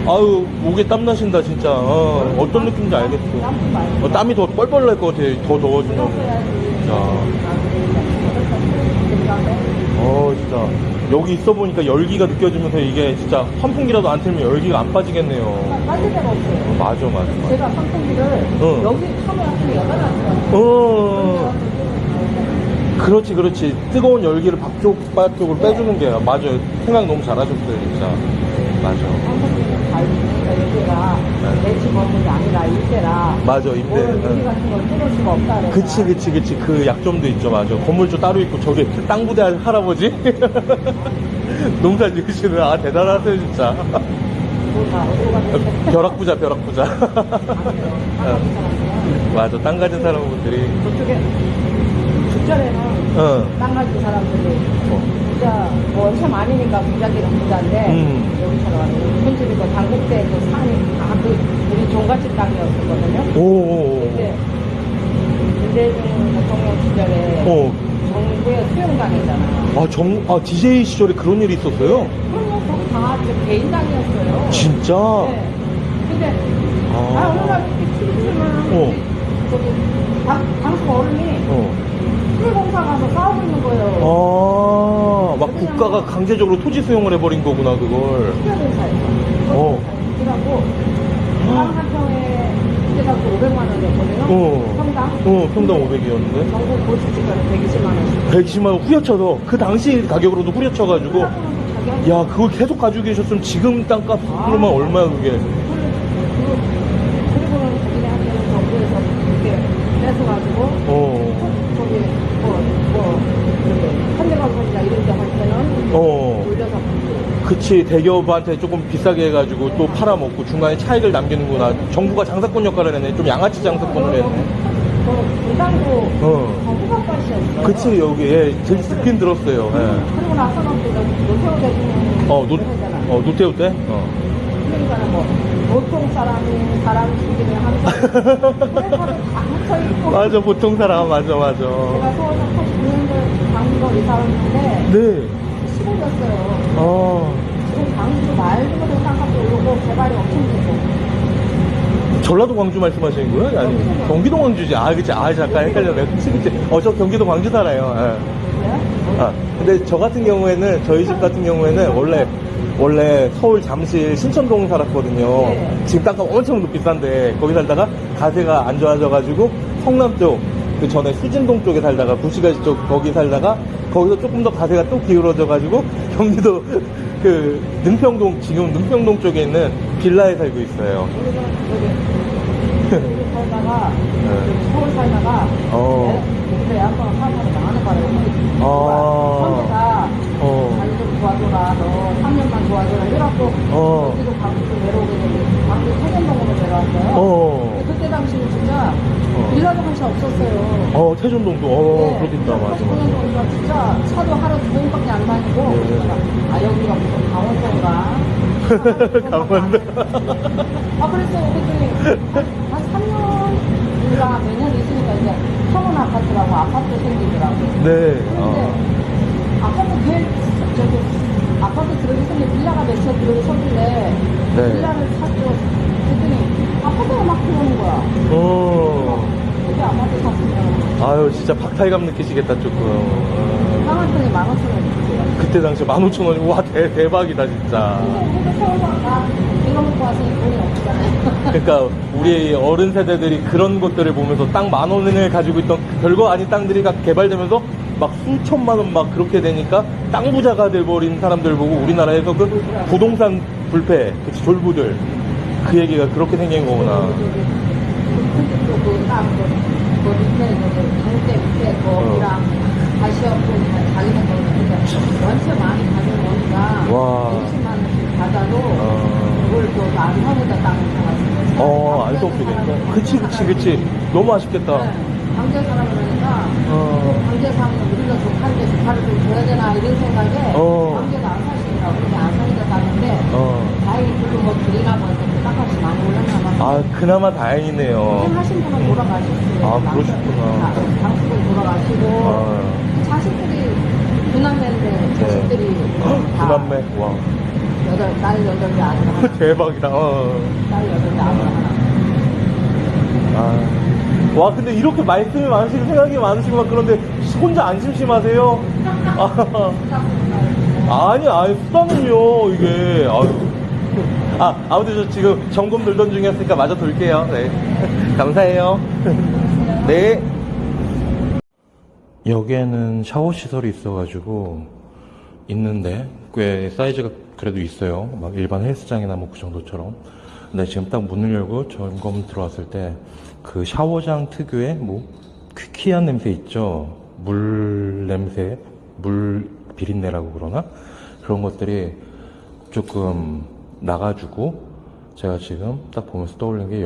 아유, 목에 땀 나신다, 진짜. 어떤 느낌인지 알겠어. 땀이 더 뻘뻘 날 것 같아, 더 더워지면. 진짜. 진짜. 여기 있어 보니까 열기가 느껴지면서 이게 진짜 환풍기라도 안 틀면 열기가 안 빠지겠네요. 빠질 데가 없어요. 맞아. 제가 선풍기를 여기 처음에 왔으면 열어놨어요. 그렇지. 뜨거운 열기를 바쪽으로 빼주는 게, 맞아요. 생각 너무 잘하셨어요, 진짜. 맞아. 선풍기는 여기가 내 집 건물이 아니라 일대라. 맞아, 이때. 유리 같은 걸 뚫을 수가 없다. 그치. 그 약점도 있죠, 맞아. 건물주 따로 있고, 저기 땅 부대 할아버지? 농사 지으시는, 대단하세요, 진짜. 벼락부자. 맞아, 땅 가진 사람들이. 그쪽에 국전에는 땅 가진 사람들이 부자, 뭐 원참 아니니까 부자들은 부자인데 여기처럼 현집이고 당국대 그 산이 다 우리 종갓집 땅이었거든요. 김대중 대통령 시절에 정부의 수영장이잖아. DJ 시절에 그런 일이 있었어요? 그럼 거기 다 개인 땅이었어요. 진짜? 네. 근데 어느 날 TV에서는 저기 당시 어른이 수리공사 가서 싸우고 있는 거예요. 막 국가가 강제적으로 토지 수용을 해버린 거구나, 그걸. 수리공사에서. 그래갖고 땅 한 평에 그때 갖고 500만 원이었거든요. 평당 500이었는데. 전국 고수지가는 120만 원씩. 120만 원 후려쳐서, 그 당시 가격으로도 후려쳐가지고, 야, 그걸 계속 가지고 계셨으면 지금 땅값 그러면 얼마야, 그게. 그리고는 자기네한테는 정부에서 이렇게 뺏어가지고, 저기, 현대건설이나 이런 데 할 때는 올려서 팔고. 그치, 대기업한테 조금 비싸게 해가지고 또 팔아먹고 중간에 차익을 남기는구나. 정부가 장사꾼 역할을 했네. 좀 양아치 장사꾼을 했네. 부산도 후반까지였어요. 그치, 여기, 듣긴 들었어요. 그리고 나서는 노태우 대통령 누테우테? 그러니까 뭐 보통 사람 죽이는 항상 그래서 다 있고. 맞아, 보통 사람, 맞아. 제가 서울서 89년도에 강릉으로 이사 왔는데 네. 시골이었어요. 지금 강릉도 말도 생각하고 오고 개발이 엄청 되고. 전라도 광주 말씀하시는 거예요? 아니, 경기도 광주지. 그치. 잠깐 헷갈렸네. 그치. 저 경기도 광주 살아요. 예. 근데 저 같은 경우에는, 저희 집 같은 경우에는 원래 서울 잠실 신천동 살았거든요. 네. 지금 땅값 엄청 비싼데, 거기 살다가 가세가 안 좋아져가지고, 성남 쪽, 그 전에 수진동 쪽에 살다가, 구시가지 쪽 거기 살다가, 거기서 조금 더 가세가 또 기울어져가지고, 경기도 능평동, 지금 능평동 쪽에 있는 빌라에 살고 있어요. 여기 살다가 서울 살다가 여기서 양방을 사람이 많은 거예요. 형제가 자기 좀 도와줘라, 너 3년만 도와줘라 이래갖고 여기도 광주 내려오게 되고 광주 태전동으로 내려왔어요. 그때 당시는 진짜 빌라도 한 채 없었어요. 태전동도 그렇겠다. 맞아. 태전동이가 진짜 차도 하루 2번밖에 안 다니고 여기가 무슨 강원도인가 강원도. 그래서 그랬더니 한 3년인가 매년 있으니까 이제 평원 아파트라고 아파트 생기더라고요. 네. 아파트 들어있으면 빌라가 몇 채 들어있었는데 빌라를 샀죠. 그랬더니 아파트가 막 들어오는 거야. 그게 아파트 샀으면 진짜 박탈감 느끼시겠다, 조금. 상한선이 15,000원 주세요. 그때 당시 15,000원. 와, 대박이다, 진짜. 근데 서울서 다 이거 먹고 와서 돈이 없잖아요. 그러니까 우리 어른 세대들이 그런 것들을 보면서 땅 10,000원을 가지고 있던 별거 아닌 땅들이 개발되면서 막 수천만 원 막 그렇게 되니까 땅 부자가 돼버린 사람들 보고 우리나라에서 그 부동산 불패, 졸부들 그 얘기가 그렇게 생긴 거구나. 그 밑에 장대 밑에 거기랑 다시 없고 자기네 거는 원체 많이 가져오니까 20만 원씩 받아도 그걸 또 안 사고자 땅을 사가지고 안 썩히겠다. 그치. 너무 아쉽겠다. 강제 사람 그러니까 강제 사면 우리가 좋다는데 좋다를 좀 줘야 되나 이런 생각에 강제도 안 사시더라고. 그렇게 안 사니까 땄는데 다행히 그거 뭐 드리나 뭐 땅값이 많이 올랐나 봐. 그나마 다행이네요. 하신 분은 돌아가셨어요. 그러셨구나. 당신은 돌아가시고 자식들이 두남매인데 자식들이 두남매. 와. 딸 8개 아들 하나. 대박이다. 딸 8개 아들 하나. 와, 근데 이렇게 말씀이 많으시고 생각이 많으시고 막 그런데 혼자 안 심심하세요? 아니, 수다는요, 이게. 아무튼 저 지금 점검 돌던 중이었으니까 마저 돌게요. 네. 감사해요. 네. 여기에는 샤워 시설이 있어가지고 있는데 꽤 사이즈가 그래도 있어요. 막 일반 헬스장이나 뭐 그 정도처럼. 근데 지금 딱 문을 열고 점검 들어왔을 때 그 샤워장 특유의 뭐 퀴퀴한 냄새 있죠. 물 냄새, 물 비린내라고 그러나? 그런 것들이 조금 나가지고 제가 지금 딱 보면서 떠올린 게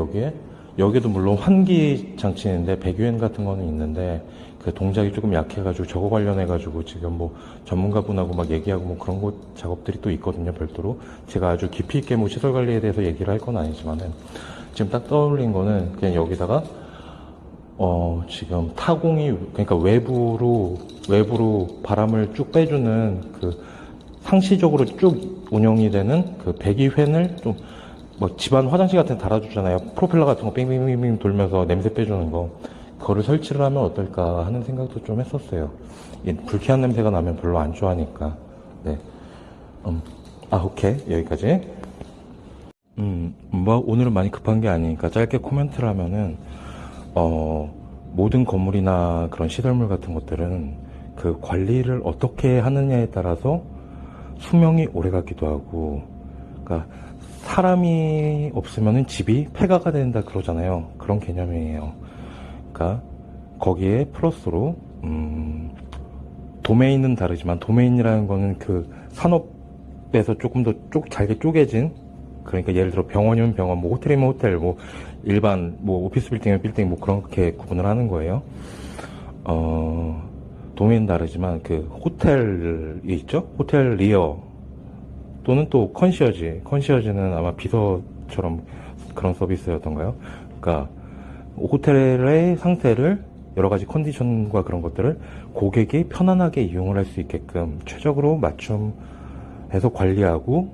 여기에도 물론 환기 장치인데 배기엔 같은 거는 있는데 그 동작이 조금 약해가지고 저거 관련해가지고 지금 뭐 전문가분하고 막 얘기하고 뭐 그런 거 작업들이 또 있거든요, 별도로. 제가 아주 깊이 있게 뭐 시설 관리에 대해서 얘기를 할 건 아니지만은 지금 딱 떠올린 거는 그냥 여기다가 지금 타공이 그러니까 외부로 바람을 쭉 빼주는 그 상시적으로 쭉 운영이 되는 그 배기팬을 좀 뭐 집안 화장실 같은 데 달아주잖아요. 프로펠러 같은 거 빙빙빙빙 돌면서 냄새 빼주는 거. 그거를 설치를 하면 어떨까 하는 생각도 좀 했었어요. 불쾌한 냄새가 나면 별로 안 좋아하니까. 네. 오케이. 여기까지. 뭐 오늘은 많이 급한 게 아니니까 짧게 코멘트를 하면은 모든 건물이나 그런 시설물 같은 것들은 그 관리를 어떻게 하느냐에 따라서 수명이 오래 가기도 하고, 그러니까 사람이 없으면은 집이 폐가가 된다 그러잖아요. 그런 개념이에요. 그러니까 거기에 플러스로 도메인은 다르지만 도메인이라는 거는 그 산업에서 조금 더 잘게 쪼개진, 그러니까 예를 들어 병원이면 병원, 뭐 호텔이면 호텔, 뭐 일반 뭐 오피스 빌딩이면 빌딩, 뭐 그렇게 구분을 하는 거예요. 도메인 다르지만 그 호텔이 있죠? 호텔 리어 또는 또 컨시어지는 아마 비서처럼 그런 서비스였던가요? 그러니까 호텔의 상태를 여러 가지 컨디션과 그런 것들을 고객이 편안하게 이용을 할 수 있게끔 최적으로 맞춤해서 관리하고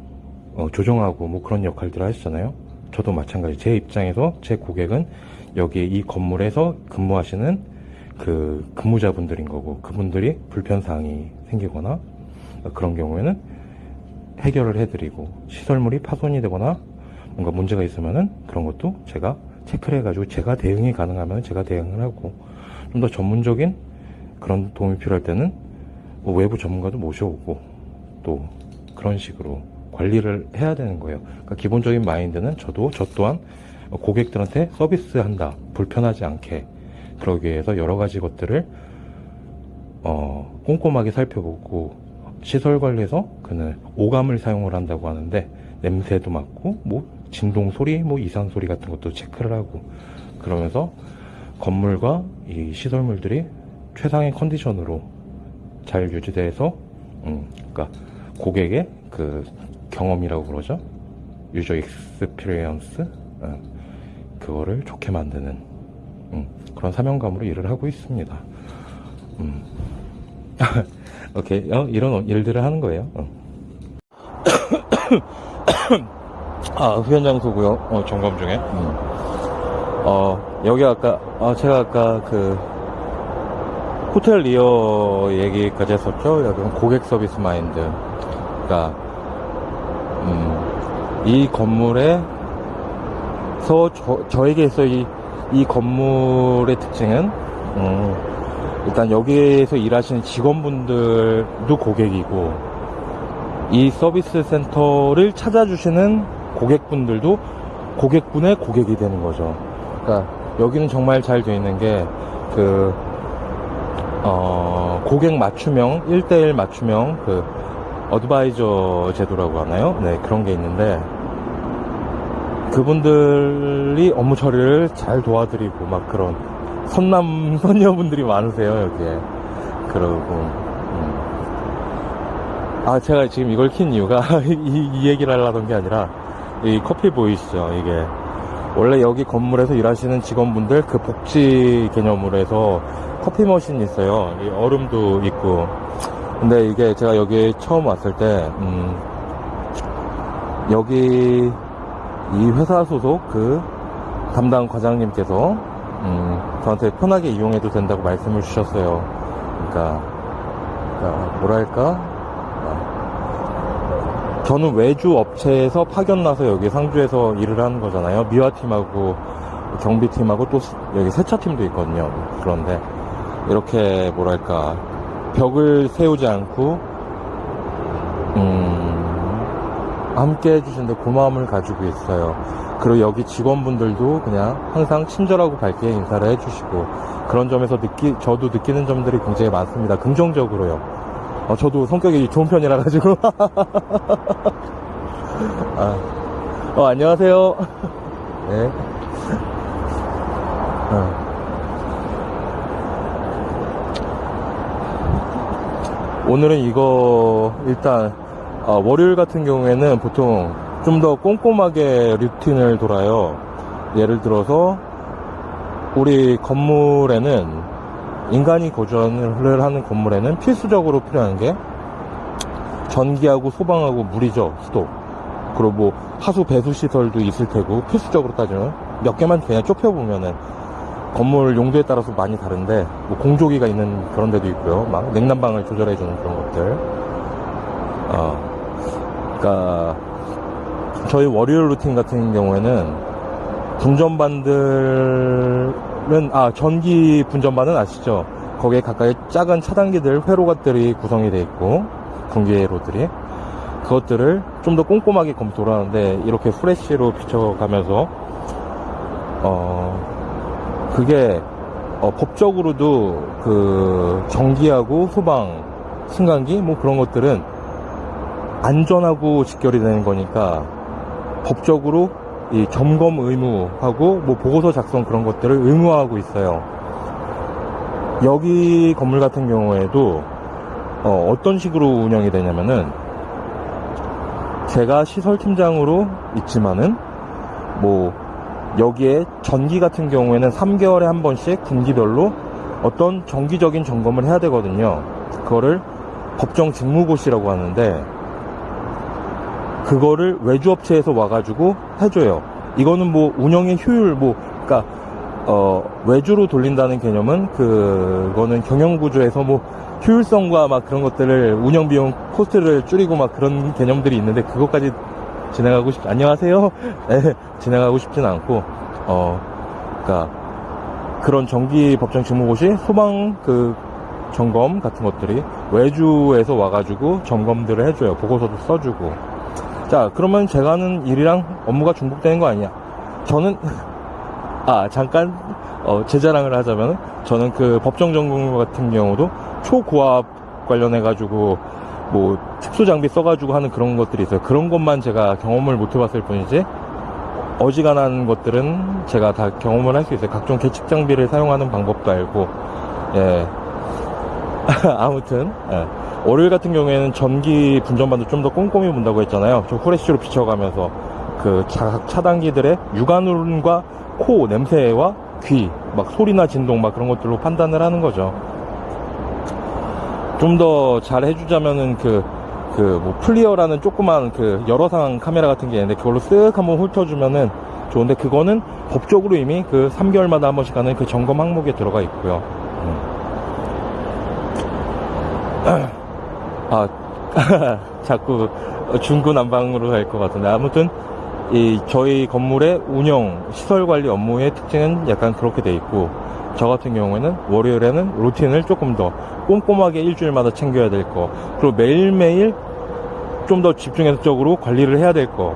조정하고 뭐 그런 역할들을 하시잖아요. 저도 마찬가지. 제 입장에서 제 고객은 여기 이 건물에서 근무하시는 그 근무자분들인 거고, 그분들이 불편사항이 생기거나 그런 경우에는 해결을 해드리고, 시설물이 파손이 되거나 뭔가 문제가 있으면은 그런 것도 제가 체크를 해가지고 제가 대응이 가능하면 제가 대응을 하고, 좀 더 전문적인 그런 도움이 필요할 때는 뭐 외부 전문가도 모셔오고 또 그런 식으로 관리를 해야 되는 거예요. 그러니까 기본적인 마인드는 저 또한 고객들한테 서비스한다, 불편하지 않게, 그러기 위해서 여러 가지 것들을 꼼꼼하게 살펴보고, 시설 관리에서 그는 오감을 사용을 한다고 하는데, 냄새도 맡고 뭐 진동 소리, 뭐 이상 소리 같은 것도 체크를 하고, 그러면서 건물과 이 시설물들이 최상의 컨디션으로 잘 유지돼서 그러니까 고객의 그 경험이라고 그러죠. 유저 익스피리언스, 그거를 좋게 만드는 그런 사명감으로 일을 하고 있습니다. 오케이, 이런 일들을 하는 거예요. 후연 장소고요. 점검 중에. 여기 제가 아까 그 호텔 리어 얘기까지 했었죠. 여기 고객 서비스 마인드. 그러니까 이 건물에서 저에게서 이 건물의 특징은 일단 여기에서 일하시는 직원분들도 고객이고, 이 서비스 센터를 찾아주시는 고객분들도 고객분의 고객이 되는 거죠. 그러니까 여기는 정말 잘 되어 있는 게 고객 맞춤형 1:1 맞춤형 그 어드바이저 제도라고 하나요? 네, 그런 게 있는데, 그분들이 업무 처리를 잘 도와드리고 막 그런 선녀분들이 많으세요, 여기에. 그러고 제가 지금 이걸 킨 이유가 이 얘기를 하려던 게 아니라, 이 커피 보이시죠? 이게 원래 여기 건물에서 일하시는 직원분들 그 복지 개념으로 해서 커피 머신이 있어요. 이 얼음도 있고. 근데 이게 제가 여기 처음 왔을 때 여기 이 회사 소속 그 담당 과장님께서 저한테 편하게 이용해도 된다고 말씀을 주셨어요. 그러니까 뭐랄까, 저는 외주 업체에서 파견나서 여기 상주에서 일을 하는 거잖아요. 미화팀하고 경비팀하고 또 여기 세차팀도 있거든요. 그런데 이렇게 뭐랄까, 벽을 세우지 않고 함께 해주시는데 고마움을 가지고 있어요. 그리고 여기 직원분들도 그냥 항상 친절하고 밝게 인사를 해주시고, 그런 점에서 저도 느끼는 점들이 굉장히 많습니다. 긍정적으로요. 저도 성격이 좋은 편이라 가지고. 안녕하세요. 네. 오늘은 이거 일단 월요일 같은 경우에는 보통 좀 더 꼼꼼하게 루틴을 돌아요. 예를 들어서 우리 건물에는, 인간이 거주를 하는 건물에는 필수적으로 필요한 게 전기하고 소방하고 물이죠. 수도. 그리고 뭐 하수 배수 시설도 있을 테고, 필수적으로 따지면 몇 개만 그냥 좁혀보면은 건물 용도에 따라서 많이 다른데, 뭐 공조기가 있는 그런 데도 있고요. 막 냉난방을 조절해주는 그런 것들. 그러니까 저희 월요일 루틴 같은 경우에는 분전반들은, 전기 분전반은 아시죠? 거기에 가까이 작은 차단기들, 회로gat들이 구성이 되어 있고, 분기회로들이, 그것들을 좀 더 꼼꼼하게 검토를 하는데, 이렇게 프레쉬로 비춰가면서 그게 법적으로도 그 전기하고 소방, 승강기 뭐 그런 것들은 안전하고 직결이 되는 거니까, 법적으로 이 점검 의무하고 뭐 보고서 작성 그런 것들을 의무화하고 있어요. 여기 건물 같은 경우에도 어떤 식으로 운영이 되냐면은, 제가 시설팀장으로 있지만은 뭐 여기에 전기 같은 경우에는 3개월에 한 번씩 분기별로 어떤 정기적인 점검을 해야 되거든요. 그거를 법정 직무고시라고 하는데 그거를 외주업체에서 와가지고 해줘요. 이거는 뭐 운영의 효율 그러니까 외주로 돌린다는 개념은 그거는 경영구조에서 뭐 효율성과 막 그런 것들을 운영비용 코스트를 줄이고 막 그런 개념들이 있는데 그것까지 안녕하세요. 네, 진행하고 싶진 않고 그러니까 그런 정기 법정 직무고시 소방 점검 같은 것들이 외주에서 와가지고 점검들을 해줘요. 보고서도 써주고. 자, 그러면 제가 하는 일이랑 업무가 중복되는 거 아니야? 저는 잠깐 제 자랑을 하자면 저는 그 법정 점검 같은 경우도 초고압 관련해가지고 뭐 특수장비 써가지고 하는 그런 것들이 있어요. 그런 것만 제가 경험을 못 해봤을 뿐이지 어지간한 것들은 제가 다 경험을 할 수 있어요. 각종 계측 장비를 사용하는 방법도 알고. 예. 아무튼 월요일 같은 경우에는 전기 분전반도 좀 더 꼼꼼히 본다고 했잖아요. 저 후레쉬로 비춰가면서 그 차단기들의 육안운과 코 냄새와 귀 막 소리나 진동 막 그런 것들로 판단을 하는 거죠. 좀 더 잘 해주자면은 뭐 플리어라는 조그만 여러상 카메라 같은 게 있는데 그걸로 쓱 한번 훑어주면은 좋은데 그거는 법적으로 이미 3개월마다 한 번씩 하는 그 점검 항목에 들어가 있고요. 자꾸 중구난방으로 갈 것 같은데 아무튼 저희 건물의 운영 시설 관리 업무의 특징은 약간 그렇게 돼 있고 저 같은 경우에는 월요일에는 루틴을 조금 더 꼼꼼하게 일주일마다 챙겨야 될 거 그리고 매일매일 좀 더 집중적으로 관리를 해야 될 거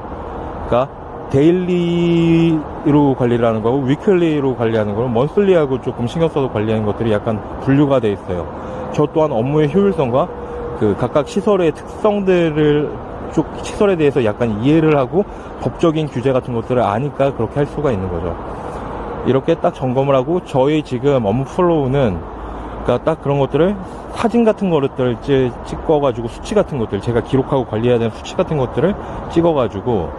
그러니까 데일리로 관리를 하는 거고 위클리로 관리하는 거고 먼슬리하고 조금 신경 써서 관리하는 것들이 약간 분류가 돼 있어요. 저 또한 업무의 효율성과 각각 시설의 특성들을 시설에 대해서 약간 이해를 하고 법적인 규제 같은 것들을 아니까 그렇게 할 수가 있는 거죠. 이렇게 딱 점검을 하고 저희 지금 업무 플로우는 그러니까 딱 그런 것들을 사진 같은 것들을 찍어가지고 수치 같은 것들 제가 기록하고 관리해야 되는 수치 같은 것들을 찍어가지고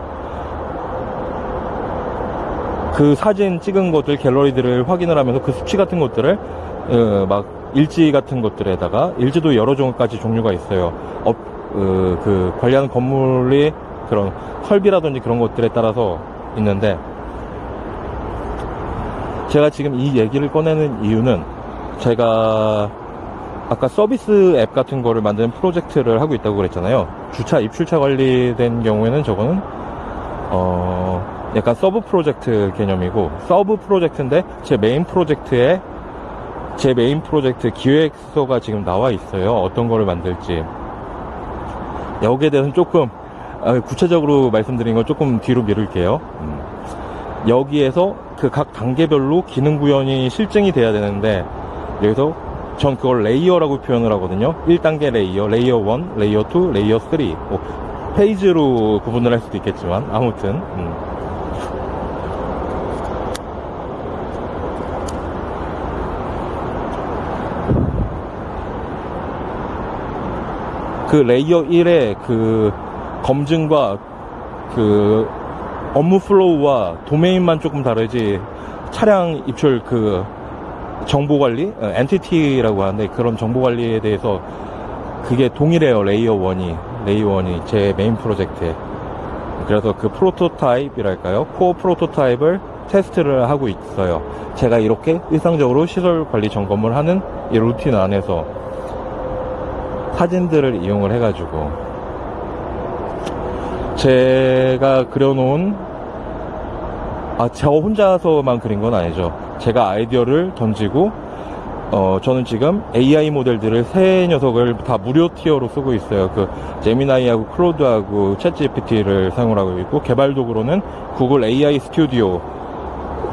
그 사진 찍은 것들 갤러리들을 확인을 하면서 그 수치 같은 것들을 막 일지 같은 것들에다가 일지도 여러 종까지 종류가 있어요. 관리하는 건물이 그런 설비라든지 그런 것들에 따라서 있는데 제가 지금 이 얘기를 꺼내는 이유는 제가 아까 서비스 앱 같은 거를 만드는 프로젝트를 하고 있다고 그랬잖아요. 주차 입출차 관리된 경우에는 저거는 약간 서브 프로젝트 개념이고 서브 프로젝트인데 제 메인 프로젝트 기획서가 지금 나와 있어요. 어떤 거를 만들지. 여기에 대해서는 조금 구체적으로 말씀드린 건 조금 뒤로 미룰게요. 여기에서 각 단계별로 기능 구현이 실증이 돼야 되는데 여기서 전 그걸 레이어라고 표현을 하거든요. 1단계 레이어, 레이어 1, 레이어 2, 레이어 3 페이지로 구분을 할 수도 있겠지만 아무튼 그 레이어 1의 검증과 업무 플로우와 도메인만 조금 다르지 차량 입출 정보관리 엔티티라고 하는데 그런 정보관리에 대해서 그게 동일해요. 레이어 1이 제 메인 프로젝트에. 그래서 그 프로토타입이랄까요, 코어 프로토타입을 테스트를 하고 있어요. 제가 이렇게 일상적으로 시설 관리 점검을 하는 이 루틴 안에서 사진들을 이용을 해가지고 제가 그려놓은 저 혼자서만 그린 건 아니죠. 제가 아이디어를 던지고 저는 지금 AI 모델들을 세 녀석을 다 무료 티어로 쓰고 있어요. 제미나이하고 클로드하고 챗GPT를 사용을 하고 있고 개발 도구로는 구글 AI 스튜디오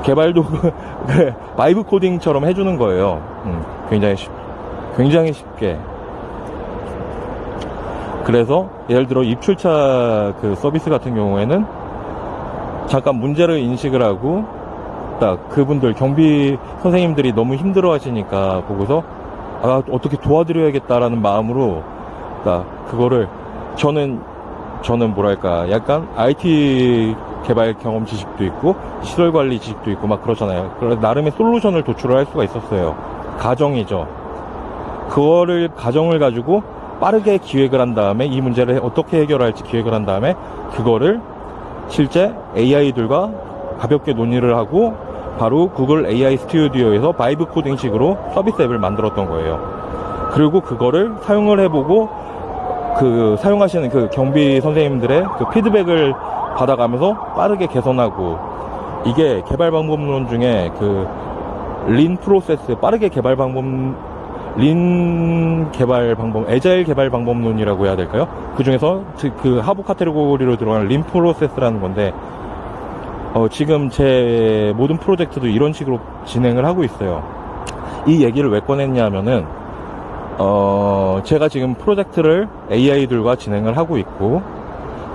개발 도구 바이브 코딩처럼 해주는 거예요. 굉장히 쉽게. 그래서 예를 들어 입출차 서비스 같은 경우에는 잠깐 문제를 인식을 하고 딱 그분들 경비 선생님들이 너무 힘들어 하시니까 보고서 어떻게 도와드려야겠다라는 마음으로 딱 그거를 저는 저는 뭐랄까 약간 IT 개발 경험 지식도 있고 시설 관리 지식도 있고 막 그렇잖아요. 그래서 나름의 솔루션을 도출을 할 수가 있었어요. 가정이죠. 그거를 가정을 가지고 빠르게 기획을 한 다음에 이 문제를 어떻게 해결할지 기획을 한 다음에 그거를 실제 AI들과 가볍게 논의를 하고 바로 구글 AI 스튜디오에서 바이브 코딩식으로 서비스 앱을 만들었던 거예요. 그리고 그거를 사용을 해보고 그 사용하시는 그 경비 선생님들의 그 피드백을 받아가면서 빠르게 개선하고, 이게 개발 방법론 중에 그 린 프로세스, 빠르게 개발 방법, 린 개발 방법, 애자일 개발 방법론이라고 해야 될까요? 그 중에서 그 하부 카테고리로 들어가는 린 프로세스라는 건데, 지금 제 모든 프로젝트도 이런 식으로 진행을 하고 있어요. 이 얘기를 왜 꺼냈냐면은, 제가 지금 프로젝트를 AI들과 진행을 하고 있고,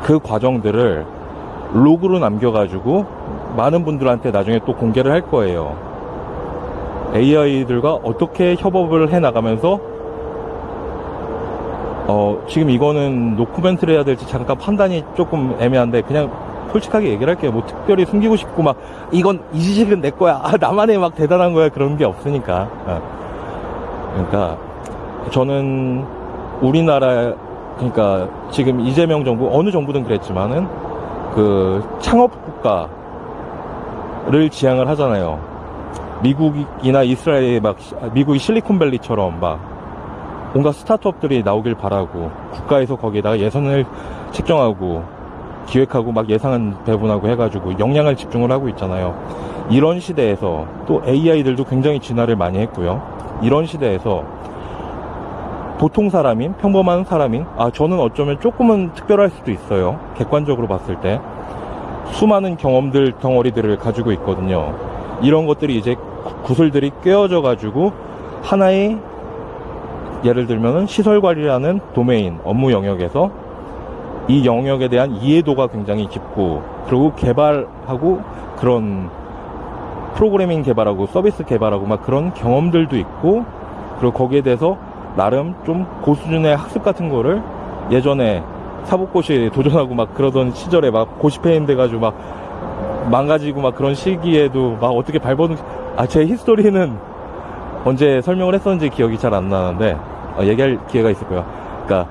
그 과정들을 로그로 남겨가지고 많은 분들한테 나중에 또 공개를 할 거예요. AI들과 어떻게 협업을 해 나가면서, 지금 이거는 노코멘트를 해야 될지 잠깐 판단이 조금 애매한데, 그냥 솔직하게 얘기를 할게요. 뭐 특별히 숨기고 싶고 막 이건 이 지식은 내 거야, 나만의 막 대단한 거야, 그런 게 없으니까. 그러니까 저는 우리나라, 그러니까 지금 이재명 정부, 어느 정부든 그랬지만은 그 창업 국가를 지향을 하잖아요. 미국이나 이스라엘, 막 미국이 실리콘밸리처럼 막 온갖 스타트업들이 나오길 바라고, 국가에서 거기에다가 예산을 책정하고 기획하고 막 예산 배분하고 해가지고 역량을 집중을 하고 있잖아요. 이런 시대에서 또 AI들도 굉장히 진화를 많이 했고요. 이런 시대에서 보통 사람인, 평범한 사람인, 저는 어쩌면 조금은 특별할 수도 있어요. 객관적으로 봤을 때 수많은 경험들, 덩어리들을 가지고 있거든요. 이런 것들이 이제 구슬들이 꿰어져 가지고 하나의, 예를 들면은 시설관리라는 도메인, 업무 영역에서 이 영역에 대한 이해도가 굉장히 깊고, 그리고 개발하고 그런 프로그래밍 개발하고 서비스 개발하고 막 그런 경험들도 있고, 그리고 거기에 대해서 나름 좀 고수준의 학습 같은 거를 예전에 사법고시 도전하고 막 그러던 시절에 막 고시패인 돼가지고 막 망가지고 막 그런 시기에도 막 어떻게 밟아놓은, 제 히스토리는 언제 설명을 했었는지 기억이 잘 안 나는데 얘기할 기회가 있을 거예요. 그러니까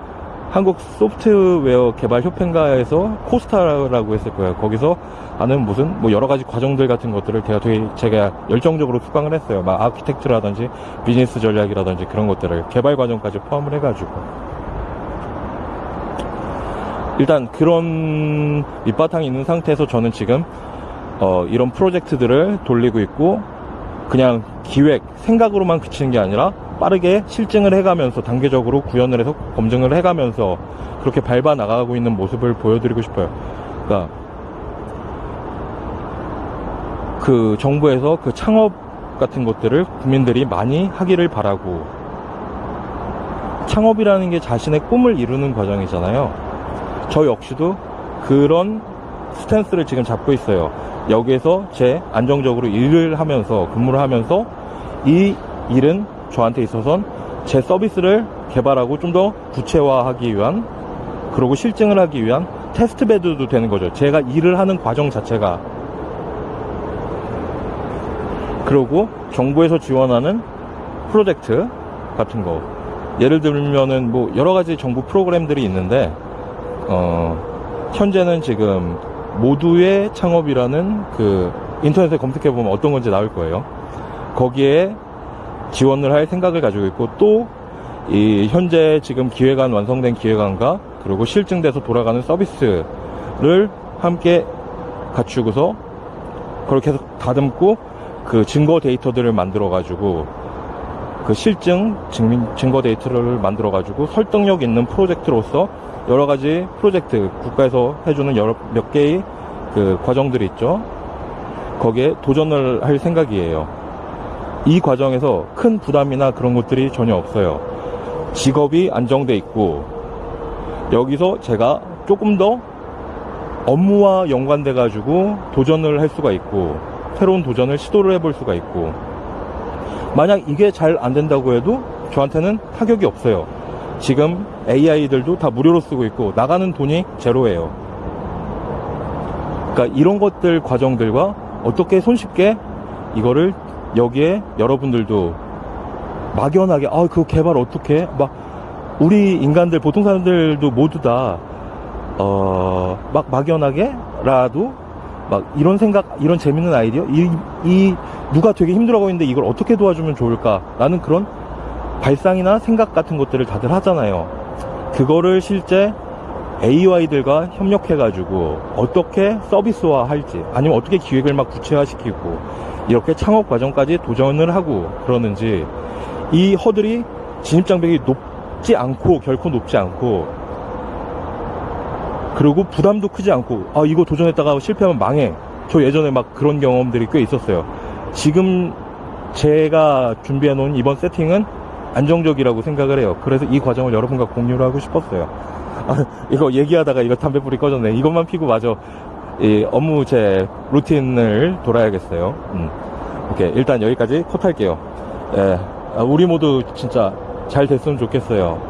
한국 소프트웨어 개발 협회인가에서 코스타라고 했을 거예요. 거기서 아는 무슨 뭐 여러 가지 과정들 같은 것들을 제가 열정적으로 수강을 했어요. 막 아키텍트라든지 비즈니스 전략이라든지 그런 것들을 개발 과정까지 포함을 해가지고, 일단 그런 밑바탕이 있는 상태에서 저는 지금 이런 프로젝트들을 돌리고 있고, 그냥 기획, 생각으로만 그치는 게 아니라 빠르게 실증을 해가면서 단계적으로 구현을 해서 검증을 해가면서 그렇게 밟아 나가고 있는 모습을 보여드리고 싶어요. 그러니까 그 정부에서 그 창업 같은 것들을 국민들이 많이 하기를 바라고, 창업이라는 게 자신의 꿈을 이루는 과정이잖아요. 저 역시도 그런 스탠스를 지금 잡고 있어요. 여기에서 제 안정적으로 일을 하면서, 근무를 하면서 이 일은 저한테 있어선 제 서비스를 개발하고 좀 더 구체화하기 위한, 그리고 실증을 하기 위한 테스트 베드도 되는 거죠. 제가 일을 하는 과정 자체가. 그리고 정부에서 지원하는 프로젝트 같은 거, 예를 들면은 뭐 여러 가지 정부 프로그램들이 있는데, 현재는 지금 모두의 창업이라는 그 인터넷에 검색해보면 어떤 건지 나올 거예요. 거기에 지원을 할 생각을 가지고 있고, 또 이 현재 지금 기획안, 완성된 기획안과 그리고 실증돼서 돌아가는 서비스를 함께 갖추고서 그걸 계속 다듬고 그 증거 데이터들을 만들어 가지고, 그 실증 증거 데이터를 만들어 가지고 설득력 있는 프로젝트로서 여러 가지 프로젝트, 국가에서 해주는 몇 개의 그 과정들이 있죠. 거기에 도전을 할 생각이에요. 이 과정에서 큰 부담이나 그런 것들이 전혀 없어요. 직업이 안정돼 있고, 여기서 제가 조금 더 업무와 연관돼 가지고 도전을 할 수가 있고, 새로운 도전을 시도를 해볼 수가 있고, 만약 이게 잘 안 된다고 해도 저한테는 타격이 없어요. 지금 AI들도 다 무료로 쓰고 있고 나가는 돈이 제로예요. 그러니까 이런 것들 과정들과 어떻게 손쉽게 이거를 여기에 여러분들도 막연하게 그거 개발 어떻게 막 우리 인간들 보통 사람들도 모두 다 막 막연하게라도 막 이런 생각 이런 재밌는 아이디어 이 누가 되게 힘들어하고 있는데 이걸 어떻게 도와주면 좋을까라는 그런 발상이나 생각 같은 것들을 다들 하잖아요. 그거를 실제 AI들과 협력해가지고 어떻게 서비스화 할지 아니면 어떻게 기획을 막 구체화시키고 이렇게 창업 과정까지 도전을 하고 그러는지 이 허들이 진입장벽이 높지 않고 결코 높지 않고 그리고 부담도 크지 않고 이거 도전했다가 실패하면 망해. 저 예전에 막 그런 경험들이 꽤 있었어요. 지금 제가 준비해 놓은 이번 세팅은 안정적이라고 생각을 해요. 그래서 이 과정을 여러분과 공유를 하고 싶었어요. 이거 얘기하다가 이거 담배불이 꺼졌네. 이것만 피고 마저 이 업무 제 루틴을 돌아야겠어요. 오케이, 일단 여기까지 컷할게요. 예, 우리 모두 진짜 잘 됐으면 좋겠어요.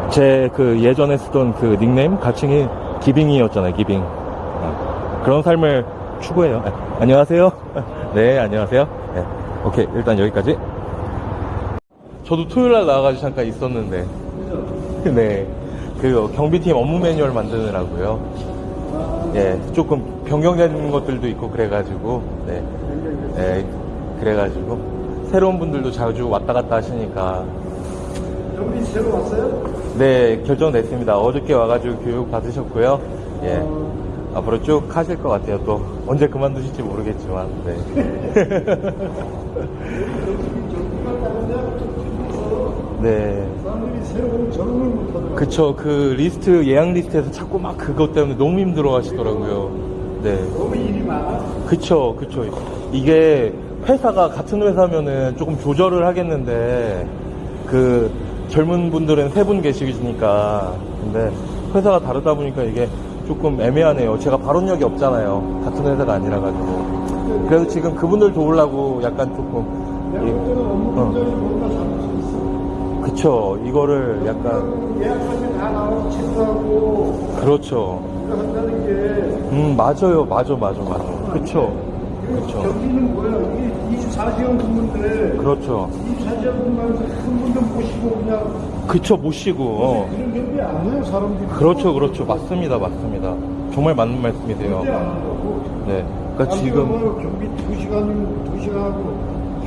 제 그 예전에 쓰던 그 닉네임 가칭이 기빙이었잖아요. 기빙. 그런 삶을 추구해요. 안녕하세요. 네, 안녕하세요. 네, 오케이, 일단 여기까지. 저도 토요일날 나와가지고 잠깐 있었는데 네, 그 경비팀 업무 매뉴얼 만드느라고요. 예, 조금 변경된 것들도 있고 그래가지고 네, 그래가지고 새로운 분들도 자주 왔다 갔다 하시니까. 경비 새로 왔어요? 네, 결정됐습니다. 어저께 와가지고 교육 받으셨고요. 예, 앞으로 쭉 하실 것 같아요. 또 언제 그만두실지 모르겠지만. 네. 네. 사람들이 새로운 적응을 못하더라고요. 그쵸. 그 리스트, 예약 리스트에서 자꾸 막 그것 때문에 너무 힘들어 하시더라고요. 네. 너무 일이 많아. 그쵸. 이게 회사가 같은 회사면은 조금 조절을 하겠는데, 그 젊은 분들은 3분 계시니까. 근데 회사가 다르다 보니까 이게 조금 애매하네요. 제가 발언력이 없잖아요. 같은 회사가 아니라가지고. 그래서 지금 그분들 도우려고 약간 조금. 내가 볼 때는 업무 공정이 뭔가 잡을 수 있어. 그쵸. 이거를 약간. 예약하면 다 나오고 체크하고 그렇죠. 이거 한다는 게 맞아요. 맞아. 그쵸. 경비는 뭐야? 이게 24시간 근무인데 그렇죠. 24시간 근무하면서 한 분도 모시고 그냥 그쵸, 못 쉬고. 그런 경비 안 해요, 사람들이. 그렇죠. 맞습니다. 정말 맞는 말씀이세요. 절대 안 하고. 네. 그러니까 지금. 경비 2시간하고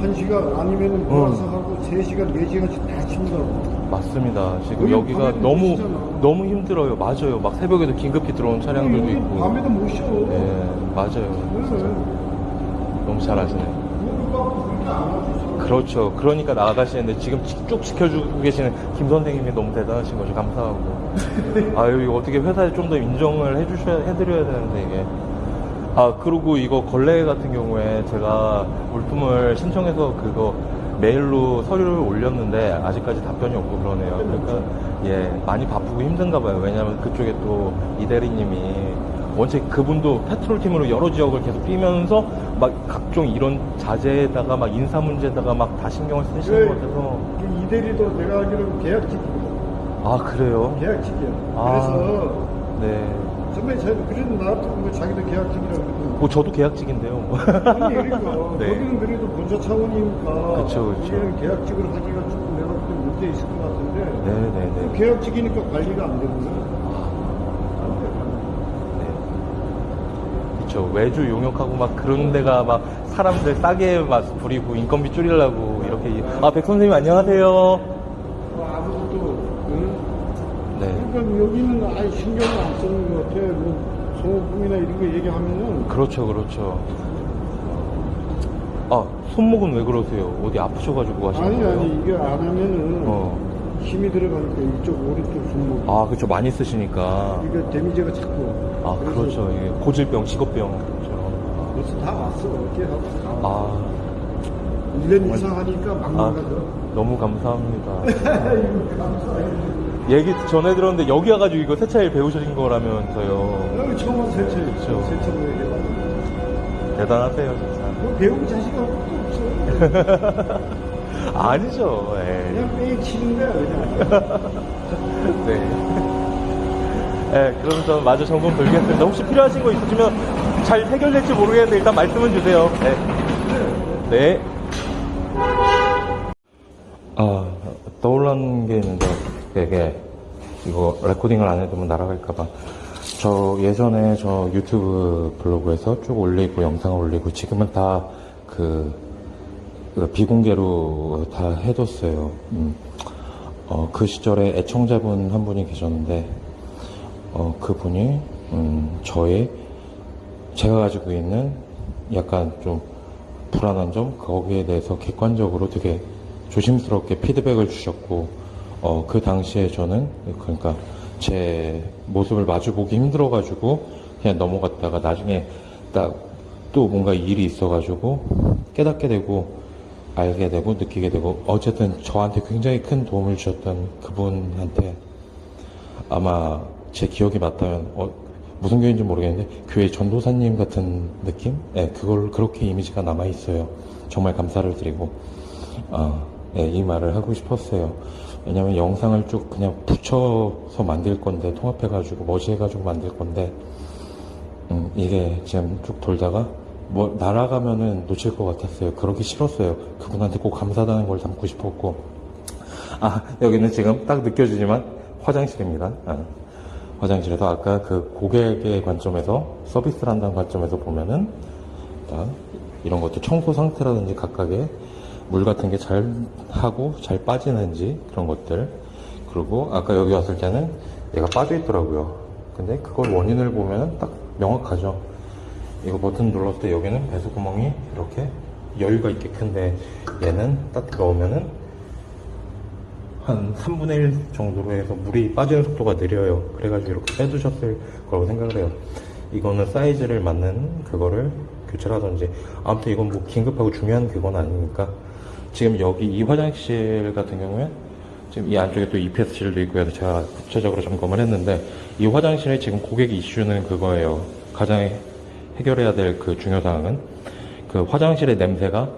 1시간 아니면 몰아서 하고 3시간, 4시간씩 다 친다고. 맞습니다. 지금 여기 여기가 밤에도 너무, 못 쉬잖아. 너무 힘들어요. 맞아요. 막 새벽에도 긴급히 들어온 차량들도 있고. 밤에도 못 쉬어. 네, 맞아요. 진짜. 너무 잘 아시네요. 그렇죠. 그러니까 나아가시는데 지금 쭉 지켜주고 계시는 김 선생님이 너무 대단하신 거죠. 감사하고. 아유, 이거 어떻게 회사에 좀 더 인정을 해드려야 되는데, 이게. 그리고 이거 걸레 같은 경우에 제가 물품을 신청해서 그거 메일로 서류를 올렸는데 아직까지 답변이 없고 그러네요. 그러니까, 예, 많이 바쁘고 힘든가 봐요. 왜냐면 그쪽에 또 이 대리님이 원체 그분도 페트롤팀으로 여러 지역을 계속 뛰면서 막 각종 이런 자재에다가 막 인사 문제에다가 막 다 신경을 쓰시는 것 같아서. 이 대리도 내가 알기로는 계약직이거든. 그래요? 계약직이야. 아. 그래서 네. 선배님 그래도 나한테 자기도 계약직이라고 그러거든. 저도 계약직인데요. 아니 그러니까 네. 거기는 그래도 본사 차원이니까 그쵸. 거기는 계약직으로 하기가 조금 내가 볼때 문제 있을 것 같은데 네네네. 계약직이니까 관리가 안 되거든. 그쵸. 외주 용역하고 막 그런 데가 막 사람들 싸게 막 부리고 인건비 줄이려고 이렇게. 백 선생님 안녕하세요. 아무것도 응? 네. 그러니까 여기는 아예 신경을 안 쓰는 것 같아. 뭐 소모품이나 이런 거 얘기하면은 그렇죠. 손목은 왜 그러세요? 어디 아프셔가지고 하시는 거예요? 아니 이게 안 하면은 힘이 들어가니까 이쪽 오른쪽 손목 그쵸. 많이 쓰시니까. 이게 데미지가 자꾸 그렇죠. 이게 고질병, 직업병. 그래서 다 왔어. 이렇게 하고 다 왔어. 1년 이상 하니까 막 나가죠. 너무 감사합니다. 얘기 전에 들었는데 여기 와가지고 이거 세차일 배우신 거라면서요. 여기 처음 온 세차 그쵸. 세차로 얘기해가지고 대단하세요, 진짜. 뭐 배우기 자식이 없어. 아니죠. 예. 그냥 빼치는 거야, 그냥. 네. 네, 그럼 저 마저 점검 돌리겠습니다. 혹시 필요하신 거 있으시면 잘 해결될지 모르겠는데 일단 말씀은 주세요. 네. 네. 떠올랐는 게 있는데, 이게, 이거 레코딩을 안 해두면 날아갈까봐. 저 예전에 저 유튜브 블로그에서 쭉 올리고 영상을 올리고 지금은 다 그 비공개로 다 해뒀어요. 그 시절에 애청자분 한 분이 계셨는데, 그분이, 제가 가지고 있는 약간 좀 불안한 점, 거기에 대해서 객관적으로 되게 조심스럽게 피드백을 주셨고, 그 당시에 저는, 그러니까 제 모습을 마주보기 힘들어가지고 그냥 넘어갔다가 나중에 딱 또 뭔가 일이 있어가지고 깨닫게 되고 알게 되고 느끼게 되고 어쨌든 저한테 굉장히 큰 도움을 주셨던 그분한테 아마 제 기억이 맞다면 무슨 교회인지 모르겠는데 교회 전도사님 같은 느낌? 네, 그걸 그렇게 이미지가 남아있어요. 정말 감사를 드리고 네, 이 말을 하고 싶었어요. 왜냐면 영상을 쭉 그냥 붙여서 만들 건데 통합해가지고 머지해가지고 만들 건데 이게 지금 쭉 돌다가 뭐 날아가면은 놓칠 것 같았어요. 그러기 싫었어요. 그분한테 꼭 감사하다는 걸 담고 싶었고 여기는 지금 딱 느껴지지만 화장실입니다. 화장실에서 아까 그 고객의 관점에서 서비스를 한다는 관점에서 보면은 이런 것도 청소 상태라든지 각각의 물 같은 게 잘 하고 잘 빠지는지 그런 것들, 그리고 아까 여기 왔을 때는 얘가 빠져 있더라고요. 근데 그걸 원인을 보면 딱 명확하죠. 이거 버튼 눌렀을 때 여기는 배수 구멍이 이렇게 여유가 있게 큰데 얘는 딱 넣으면은 한 3분의 1 정도로 해서 물이 빠지는 속도가 느려요. 그래가지고 이렇게 빼두셨을 거라고 생각을 해요. 이거는 사이즈를 맞는 그거를 교체를 하든지, 아무튼 이건 뭐 긴급하고 중요한 그건 아니니까. 지금 여기 이 화장실 같은 경우에 지금 이 안쪽에 또 EPS실도 있고 해서 제가 구체적으로 점검을 했는데, 이 화장실에 지금 고객 이슈는 그거예요. 가장 해결해야 될 그 중요사항은 그 화장실의 냄새가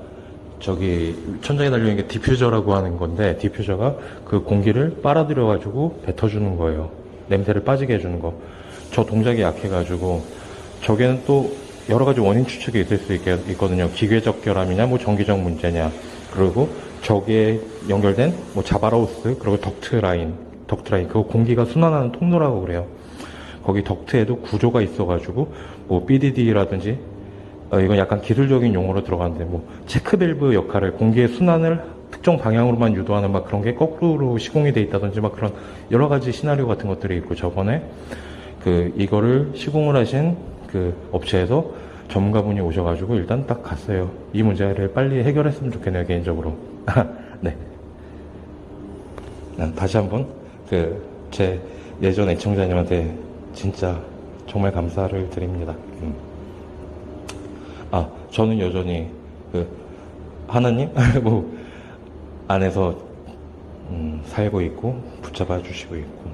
저기 천장에 달려있는 게 디퓨저라고 하는 건데, 디퓨저가 그 공기를 빨아들여가지고 뱉어주는 거예요. 냄새를 빠지게 해주는 거. 저 동작이 약해가지고 저게는 또 여러 가지 원인 추측이 있을 수 있거든요. 기계적 결함이냐, 뭐 전기적 문제냐, 그리고 저기에 연결된 뭐 자바라우스, 그리고 덕트 라인, 그거 공기가 순환하는 통로라고 그래요. 거기 덕트에도 구조가 있어가지고 뭐 BDD라든지 이건 약간 기술적인 용어로 들어가는데 뭐 체크밸브 역할을, 공기의 순환을 특정 방향으로만 유도하는 막 그런 게 거꾸로 시공이 돼 있다든지 막 그런 여러 가지 시나리오 같은 것들이 있고, 저번에 그 이거를 시공을 하신 그 업체에서 전문가분이 오셔가지고 일단 딱 갔어요. 이 문제를 빨리 해결했으면 좋겠네요, 개인적으로. 네. 다시 한번 제 예전 애청자님한테 진짜 정말 감사를 드립니다. 저는 여전히 하나님 뭐 안에서 살고 있고 붙잡아 주시고 있고,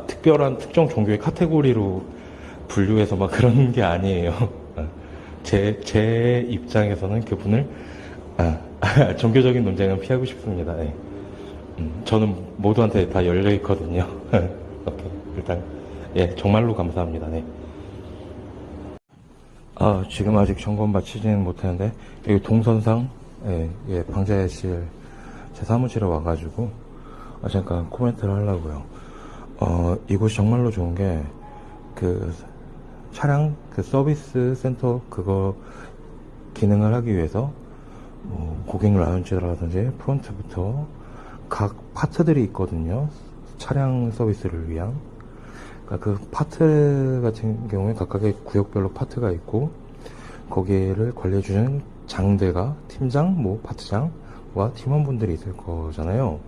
특별한 특정 종교의 카테고리로 분류해서 막 그런 게 아니에요. 제 입장에서는 그분을 종교적인 논쟁은 피하고 싶습니다. 네. 저는 모두한테 다 열려 있거든요. 오케이. 일단 정말로 감사합니다. 네. 지금 아직 점검 마치지는 못했는데 여기 동선상 방자실 제 사무실에 와가지고 잠깐 코멘트를 하려고요. 이곳이 정말로 좋은 게 차량 서비스 센터 그거 기능을 하기 위해서 고객 라운지라든지 프론트부터 각 파트들이 있거든요. 차량 서비스를 위한. 그 파트 같은 경우에 각각의 구역별로 파트가 있고, 거기를 관리해주는 장들과 팀장, 뭐 파트장과 팀원분들이 있을 거잖아요.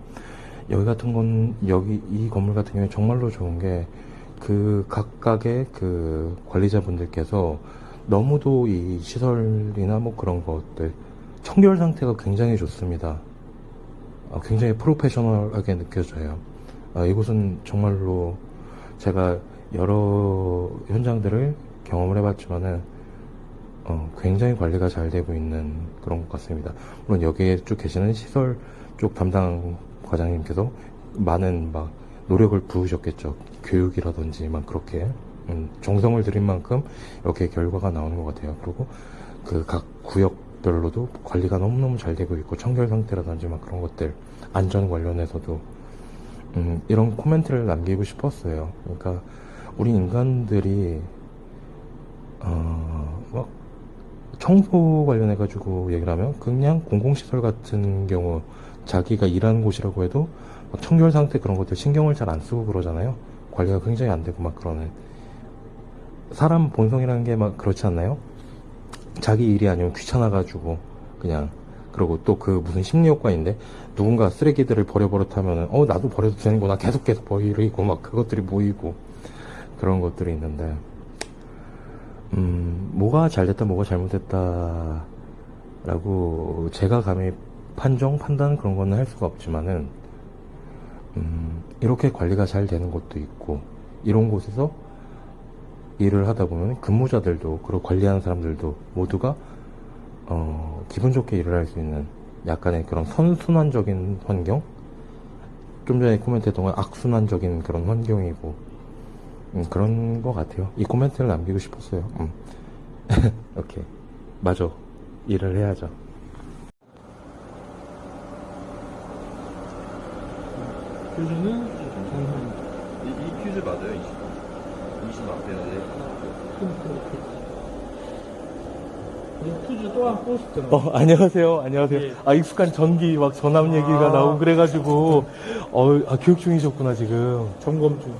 여기 이 건물 같은 경우에 정말로 좋은 게 그 각각의 그 관리자분들께서 너무도 이 시설이나 뭐 그런 것들 청결 상태가 굉장히 좋습니다. 굉장히 프로페셔널하게 느껴져요. 이곳은 정말로 제가 여러 현장들을 경험을 해봤지만은 굉장히 관리가 잘 되고 있는 그런 것 같습니다. 물론 여기에 쭉 계시는 시설 쪽 담당 과장님께서 많은 막 노력을 부으셨겠죠. 교육이라든지 막 그렇게 정성을 들인 만큼 이렇게 결과가 나오는 것 같아요. 그리고 그 각 구역별로도 관리가 너무너무 잘 되고 있고 청결 상태라든지 막 그런 것들 안전 관련해서도 이런 코멘트를 남기고 싶었어요. 그러니까 우리 인간들이 막 청소 관련해가지고 얘기를 하면 그냥 공공시설 같은 경우 자기가 일하는 곳이라고 해도 막 청결 상태 그런 것들 신경을 잘 안 쓰고 그러잖아요. 관리가 굉장히 안 되고 막 그러는 사람 본성이라는 게 막 그렇지 않나요? 자기 일이 아니면 귀찮아가지고 그냥 그리고 또 그 무슨 심리효과인데 누군가 쓰레기들을 버려버릇하면은 나도 버려도 되는구나 계속 버리고 막 그것들이 모이고 그런 것들이 있는데 뭐가 잘됐다 뭐가 잘못됐다 라고 제가 감히 판단 그런 거는 할 수가 없지만은 이렇게 관리가 잘 되는 곳도 있고 이런 곳에서 일을 하다 보면 근무자들도 그리고 관리하는 사람들도 모두가 기분 좋게 일을 할 수 있는 약간의 그런 선순환적인 환경? 좀 전에 코멘트했던 건 악순환적인 그런 환경이고 그런 것 같아요. 이 코멘트를 남기고 싶었어요. 오케이. 맞아. 일을 해야죠. 퓨즈는 이 퓨즈 맞아요? 20 앞에는 퓨즈 또 한 번 싶잖아. 안녕하세요. 안녕하세요. 예. 익숙한 전기 막 전압 얘기가 나오고 그래가지고 교육 중이셨구나 지금. 점검 중.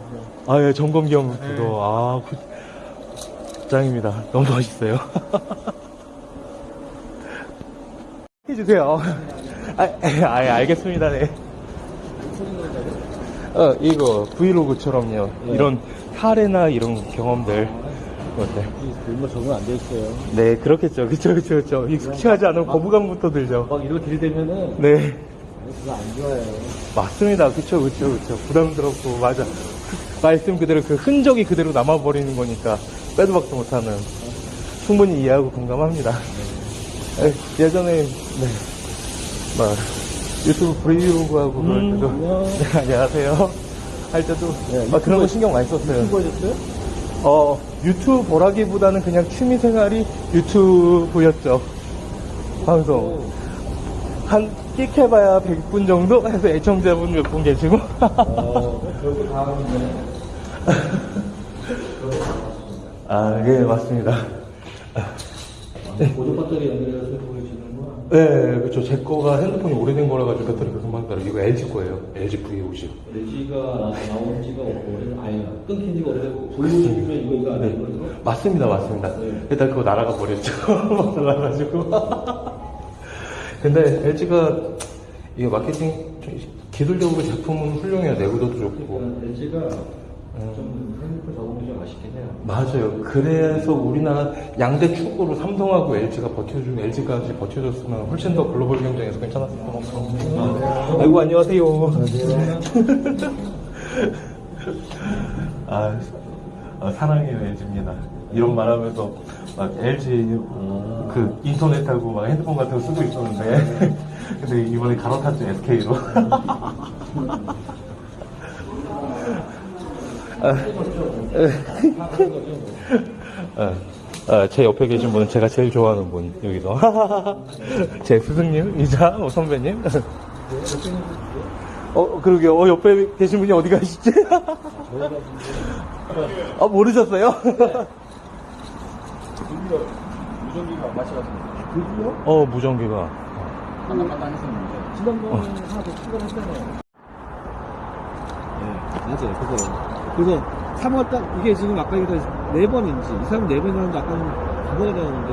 예, 점검 겸 그거. 짱입니다. 너무 멋있어요. 해주세요. 알겠습니다. 네. 이거 브이로그처럼요. 이런 사례나 이런 경험들. 어때? 얼마 적응 안 돼 있어요. 네, 그렇겠죠. 그쵸. 익숙하지 않은 거부감부터 들죠. 막 이러고 들이대면은 네. 그거 안 좋아요. 맞습니다. 그쵸. 부담스럽고, 맞아. 말씀 그대로 그 흔적이 그대로 남아버리는 거니까 빼도 박도 못하는. 충분히 이해하고 공감합니다. 예전에, 막, 유튜브 브이로그하고 그럴 때도. 네, 안녕하세요. 할 때도. 그런 거 신경 많이 썼어요. 수고하셨어요? 유튜브 보라기보다는 그냥 취미생활이 유튜브였죠. 방송. 한, 끽 해봐야 100분 정도 해서 애청자분 몇 분 계시고. 별거 다 하는데. 예, 맞습니다. 보조 배터리 연결해서 보여주는구나. 네, 그쵸. 제 거가 핸드폰이 오래된 거라가지고 배터리가 금방 따라. 이거 LG 거예요. LG V50. LG가 나온 지가 끊긴 지가 오래되고, 돌려주면 이거 안 되거든요. 맞습니다. 일단 그거 날아가 버렸죠. 나가가지고. 근데 LG가 이게 마케팅 기술적으로 제품은 훌륭해요. 내구도도 좋고. LG가 좀 핸드폰 적응이 좀 아쉽긴 해요. 맞아요. 그래서 우리나라 양대 축으로 삼성하고 LG가 버텨주고 LG까지 버텨줬으면 훨씬 더 글로벌 경쟁에서 괜찮았을 것 같아요. 아이고 안녕하세요. 사랑해요 LG입니다. 이런 말하면서 막 LG 그 인터넷하고 막 핸드폰 같은 거 쓰고 있었는데 근데 이번에 갈아탔죠 SK로. 제 옆에 계신 분은 제가 제일 좋아하는 분, 여기서. 제 스승님이자 선배님. 그러게요. 옆에 계신 분이 어디 가시지? 모르셨어요? 무전기가 마찬가지입니다. 무전기가. 하나만 했었는데. 지난번에 하나 더 추가를 했잖아요. 맞아요. 그래서 3월달, 이게 지금 아까 얘기했던 4번인지, 이 사람 4번이라는데 아까는 2번이 되었는데.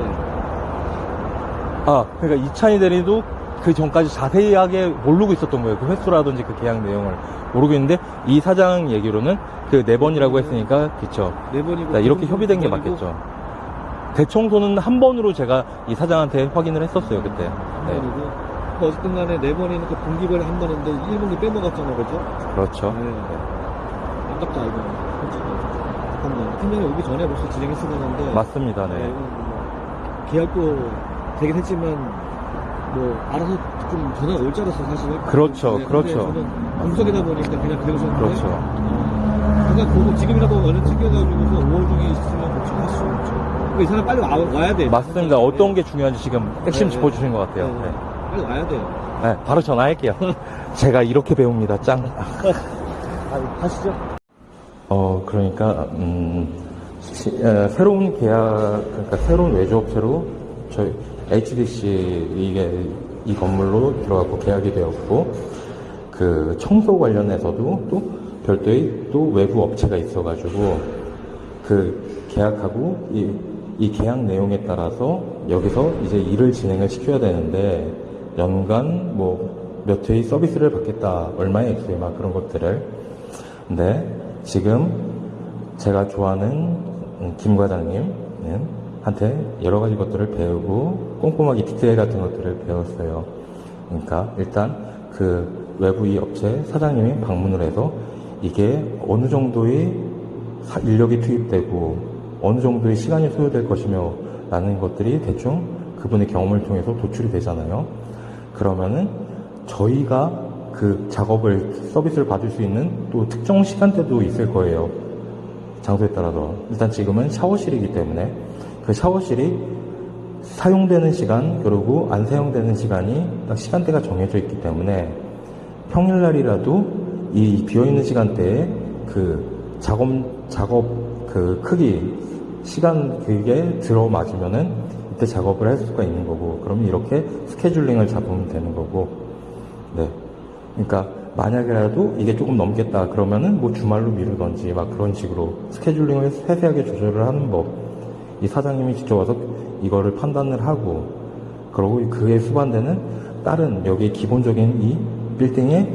그러니까 이찬희 대리도 그 전까지 자세하게 모르고 있었던 거예요. 그 횟수라든지 그 계약 내용을 모르고 있는데, 이 사장 얘기로는 그 4번이라고 했으니까, 그쵸. 4번이고. 이렇게 협의된 게 맞겠죠. 대청소는 한 번으로 제가 이 사장한테 확인을 했었어요, 그때. 네. 어쨌든 간에 4번이니까 분기별에 한 번인데 1분기 빼먹었잖아, 그죠? 그렇죠. 네. 아깝다, 이거. 솔직히. 잠깐만. 팀장이 오기 전에 벌써 진행했어야 되는데. 맞습니다, 네. 계약도 되긴 했지만 뭐 알아서 좀 전화가 올 줄 알았어 사실. 그렇죠, 네, 그렇죠. 근데 저는 공석이다 보니까 그냥 그러셨는데. 그렇죠. 그러니까 그거 지금이라도 얼른 챙겨가지고서 5월 중에 있으면 걱정할 수 없죠. 그러니까 이 사람 빨리 와야 돼. 맞습니다. 어떤 게 중요한지 지금 핵심 네, 짚어주신 것 같아요. 네, 네. 빨리 와야 돼요. 네, 바로 전화할게요. 제가 이렇게 배웁니다. 짱. 가시죠. 그러니까 새로운 계약, 그러니까 새로운 외주업체로 저희 HDC 이 건물로 들어가고 계약이 되었고, 그 청소 관련해서도 또 별도의 또 외부 업체가 있어가지고 그 계약하고 이 계약 내용에 따라서 여기서 이제 일을 진행을 시켜야 되는데 연간 뭐 몇 회의 서비스를 받겠다, 얼마의 액수에 막 그런 것들을. 근데 지금 제가 좋아하는 김 과장님 한테 여러 가지 것들을 배우고 꼼꼼하게 디테일 같은 것들을 배웠어요. 그러니까 일단 그 외부 이 업체 사장님이 방문을 해서 이게 어느 정도의 인력이 투입되고 어느 정도의 시간이 소요될 것이며 라는 것들이 대충 그분의 경험을 통해서 도출이 되잖아요. 그러면은 저희가 그 작업을 서비스를 받을 수 있는 또 특정 시간대도 있을 거예요. 장소에 따라서. 일단 지금은 샤워실이기 때문에 그 샤워실이 사용되는 시간 그리고 안 사용되는 시간이 딱 시간대가 정해져 있기 때문에 평일날이라도 이 비어있는 시간대에 그 작업 그 크기 시간 그게 들어맞으면은 이때 작업을 할 수가 있는 거고, 그러면 이렇게 스케줄링을 잡으면 되는 거고. 네. 그러니까 만약에라도 이게 조금 넘겠다 그러면은 뭐 주말로 미루던지 막 그런 식으로 스케줄링을 세세하게 조절을 하는 법. 이 사장님이 직접 와서 이거를 판단을 하고, 그리고 그에 수반되는 다른 여기 기본적인 이 빌딩에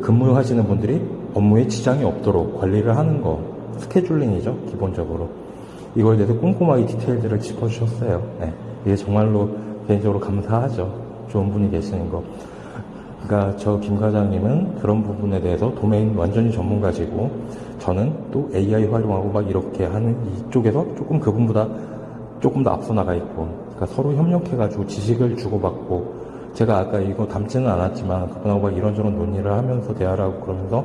근무하시는 분들이 업무에 지장이 없도록 관리를 하는 거. 스케줄링이죠, 기본적으로. 이거에 대해서 꼼꼼하게 디테일들을 짚어주셨어요. 네. 이게 정말로 개인적으로 감사하죠. 좋은 분이 계시는 거. 그러니까 저 김 과장님은 그런 부분에 대해서 도메인 완전히 전문가시고, 저는 또 AI 활용하고 막 이렇게 하는 이쪽에서 조금 그분보다 조금 더 앞서 나가 있고, 그러니까 서로 협력해가지고 지식을 주고받고, 제가 아까 이거 담지는 않았지만 그분하고 막 이런저런 논의를 하면서 대화를 하고 그러면서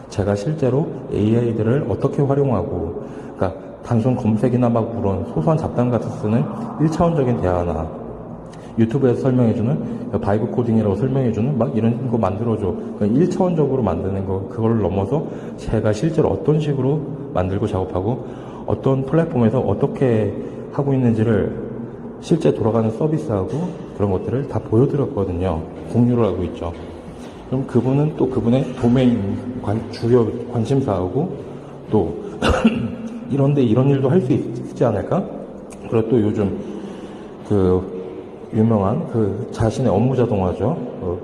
제가 실제로 AI들을 어떻게 활용하고, 그러니까 단순 검색이나 막 그런 소소한 잡담 같은 쓰는 1차원적인 대화나 유튜브에서 설명해주는 바이브 코딩이라고 설명해주는 막 이런 거 만들어줘. 그러니까 1차원적으로 만드는 거, 그걸 넘어서 제가 실제로 어떤 식으로 만들고 작업하고 어떤 플랫폼에서 어떻게 하고 있는지를 실제 돌아가는 서비스하고 그런 것들을 다 보여드렸거든요. 공유를 하고 있죠. 그럼 그분은 또 그분의 도메인 주요 관심사하고 또 이런데 이런 일도 할 수 있지 않을까? 그리고 또 요즘 그 유명한 그 자신의 업무 자동화죠.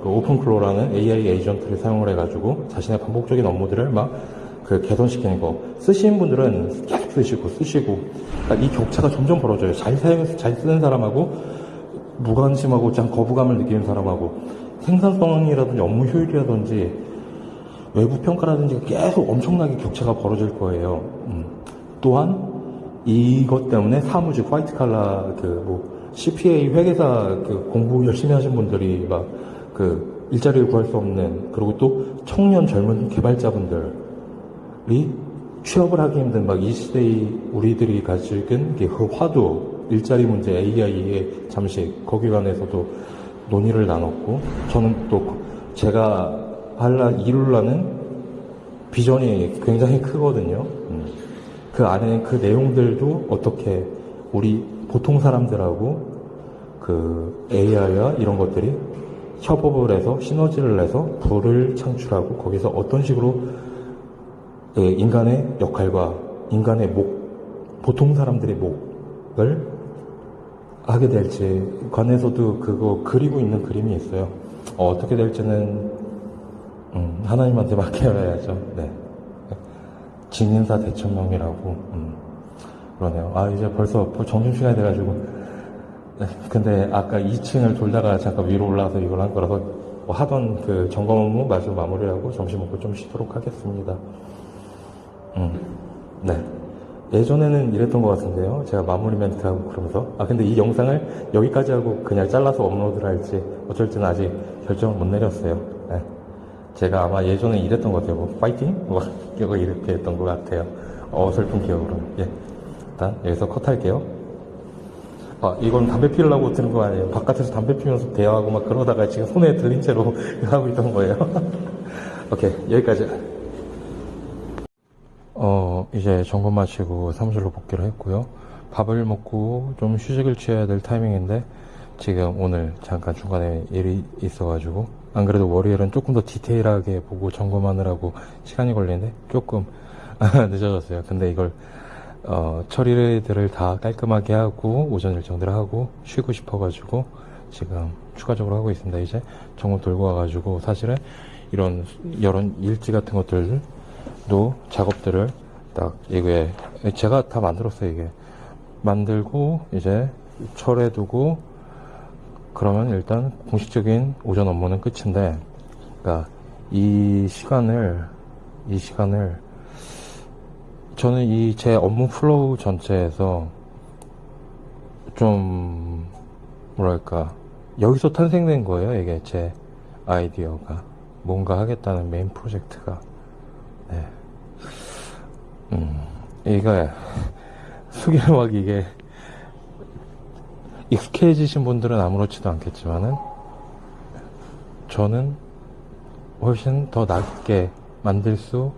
그 오픈클로라는 AI 에이전트를 사용을 해가지고 자신의 반복적인 업무들을 막 그 개선시키는 거. 쓰시는 분들은 계속 쓰시고. 그러니까 이 격차가 점점 벌어져요. 잘 쓰는 사람하고 무관심하고 참 거부감을 느끼는 사람하고 생산성이라든지 업무 효율이라든지 외부 평가라든지 계속 엄청나게 격차가 벌어질 거예요. 또한 이것 때문에 사무직 화이트 칼라 CPA 회계사 공부 열심히 하신 분들이 막 일자리를 구할 수 없는, 그리고 또 청년 젊은 개발자분들이 취업을 하기 힘든 막 이 시대의 우리들이 가지고 그 화두, 일자리 문제, AI의 잠시 거기에 관해서도 논의를 나눴고, 저는 또 제가 이루려는 비전이 굉장히 크거든요. 그 안에 그 내용들도 어떻게 우리 보통 사람들하고 그 AI와 이런 것들이 협업을 해서 시너지를 내서 부를 창출하고 거기서 어떤 식으로 인간의 역할과 인간의 보통 사람들의 목을 하게 될지 관해서도 그거 그리고 있는 그림이 있어요. 어떻게 될지는 하나님한테 맡겨야죠. 네. 진인사 대천명이라고 그러네요. 이제 벌써 점심시간이 돼가지고. 네, 근데 아까 2층을 돌다가 잠깐 위로 올라와서 이걸 한 거라서 하던 그 점검 업무 마저 마무리하고 점심 먹고 좀 쉬도록 하겠습니다. 네. 예전에는 이랬던 것 같은데요. 제가 마무리 멘트 하고 그러면서. 근데 이 영상을 여기까지 하고 그냥 잘라서 업로드를 할지 어쩔지는 아직 결정을 못 내렸어요. 네. 제가 아마 예전에 이랬던 것 같아요. 뭐, 파이팅? 뭐, 이거 이렇게 했던 것 같아요. 슬픈 기억으로. 예. 일단 여기서 컷할게요. 이건 담배 피우려고 드는 거 아니에요. 바깥에서 담배 피우면서 대화하고 막 그러다가 지금 손에 들린 채로 하고 있던 거예요. 오케이, 여기까지. 이제 점검 마치고 사무실로 복귀를 했고요. 밥을 먹고 좀 휴식을 취해야 될 타이밍인데, 지금 오늘 잠깐 중간에 일이 있어가지고, 안 그래도 월요일은 조금 더 디테일하게 보고 점검하느라고 시간이 걸리는데, 조금 늦어졌어요. 근데 이걸 처리들을 다 깔끔하게 하고 오전 일정들을 하고 쉬고 싶어가지고 지금 추가적으로 하고 있습니다. 이제 점검 돌고 와가지고 사실은 이런 일지 같은 것들도 작업들을 딱 이게 제가 다 만들었어요. 이게 만들고 이제 철해두고 그러면 일단 공식적인 오전 업무는 끝인데, 그러니까 이 시간을 저는 이 제 업무 플로우 전체에서 좀 뭐랄까 여기서 탄생된 거예요. 이게 제 아이디어가 뭔가 하겠다는 메인 프로젝트가. 네. 이게 수기막 이게 익숙해지신 분들은 아무렇지도 않겠지만은 저는 훨씬 더 낫게 만들 수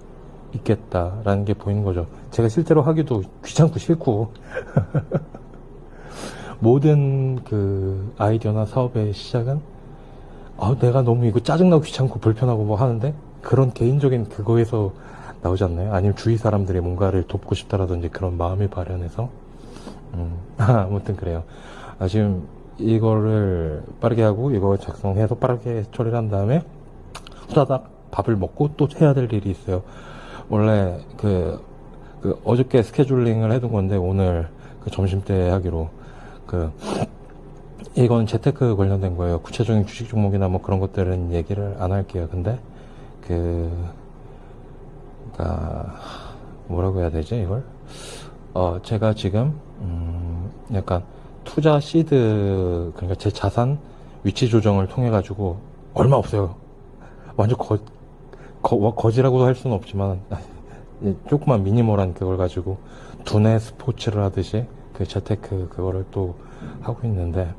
있겠다라는 게 보이는 거죠. 제가 실제로 하기도 귀찮고 싫고 모든 그 아이디어나 사업의 시작은 내가 너무 이거 짜증나고 귀찮고 불편하고 뭐 하는데 그런 개인적인 그거에서 나오지 않나요? 아니면 주위 사람들이 뭔가를 돕고 싶다라든지 그런 마음이 발현해서 아무튼 그래요. 지금 이거를 빠르게 하고 이거 작성해서 빠르게 처리를 한 다음에 후다닥 밥을 먹고 또 해야 될 일이 있어요. 원래 어저께 스케줄링을 해둔 건데 오늘 그 점심때 하기로 이건 재테크 관련된 거예요. 구체적인 주식 종목이나 뭐 그런 것들은 얘기를 안 할게요. 근데 뭐라고 해야 되지 이걸? 제가 지금 약간 투자 시드, 그러니까 제 자산 위치 조정을 통해 가지고 얼마 없어요. 완전 거지라고도 할 수는 없지만 조그만 미니멀한 그걸 가지고 두뇌 스포츠를 하듯이 그 재테크 그거를 또 하고 있는데,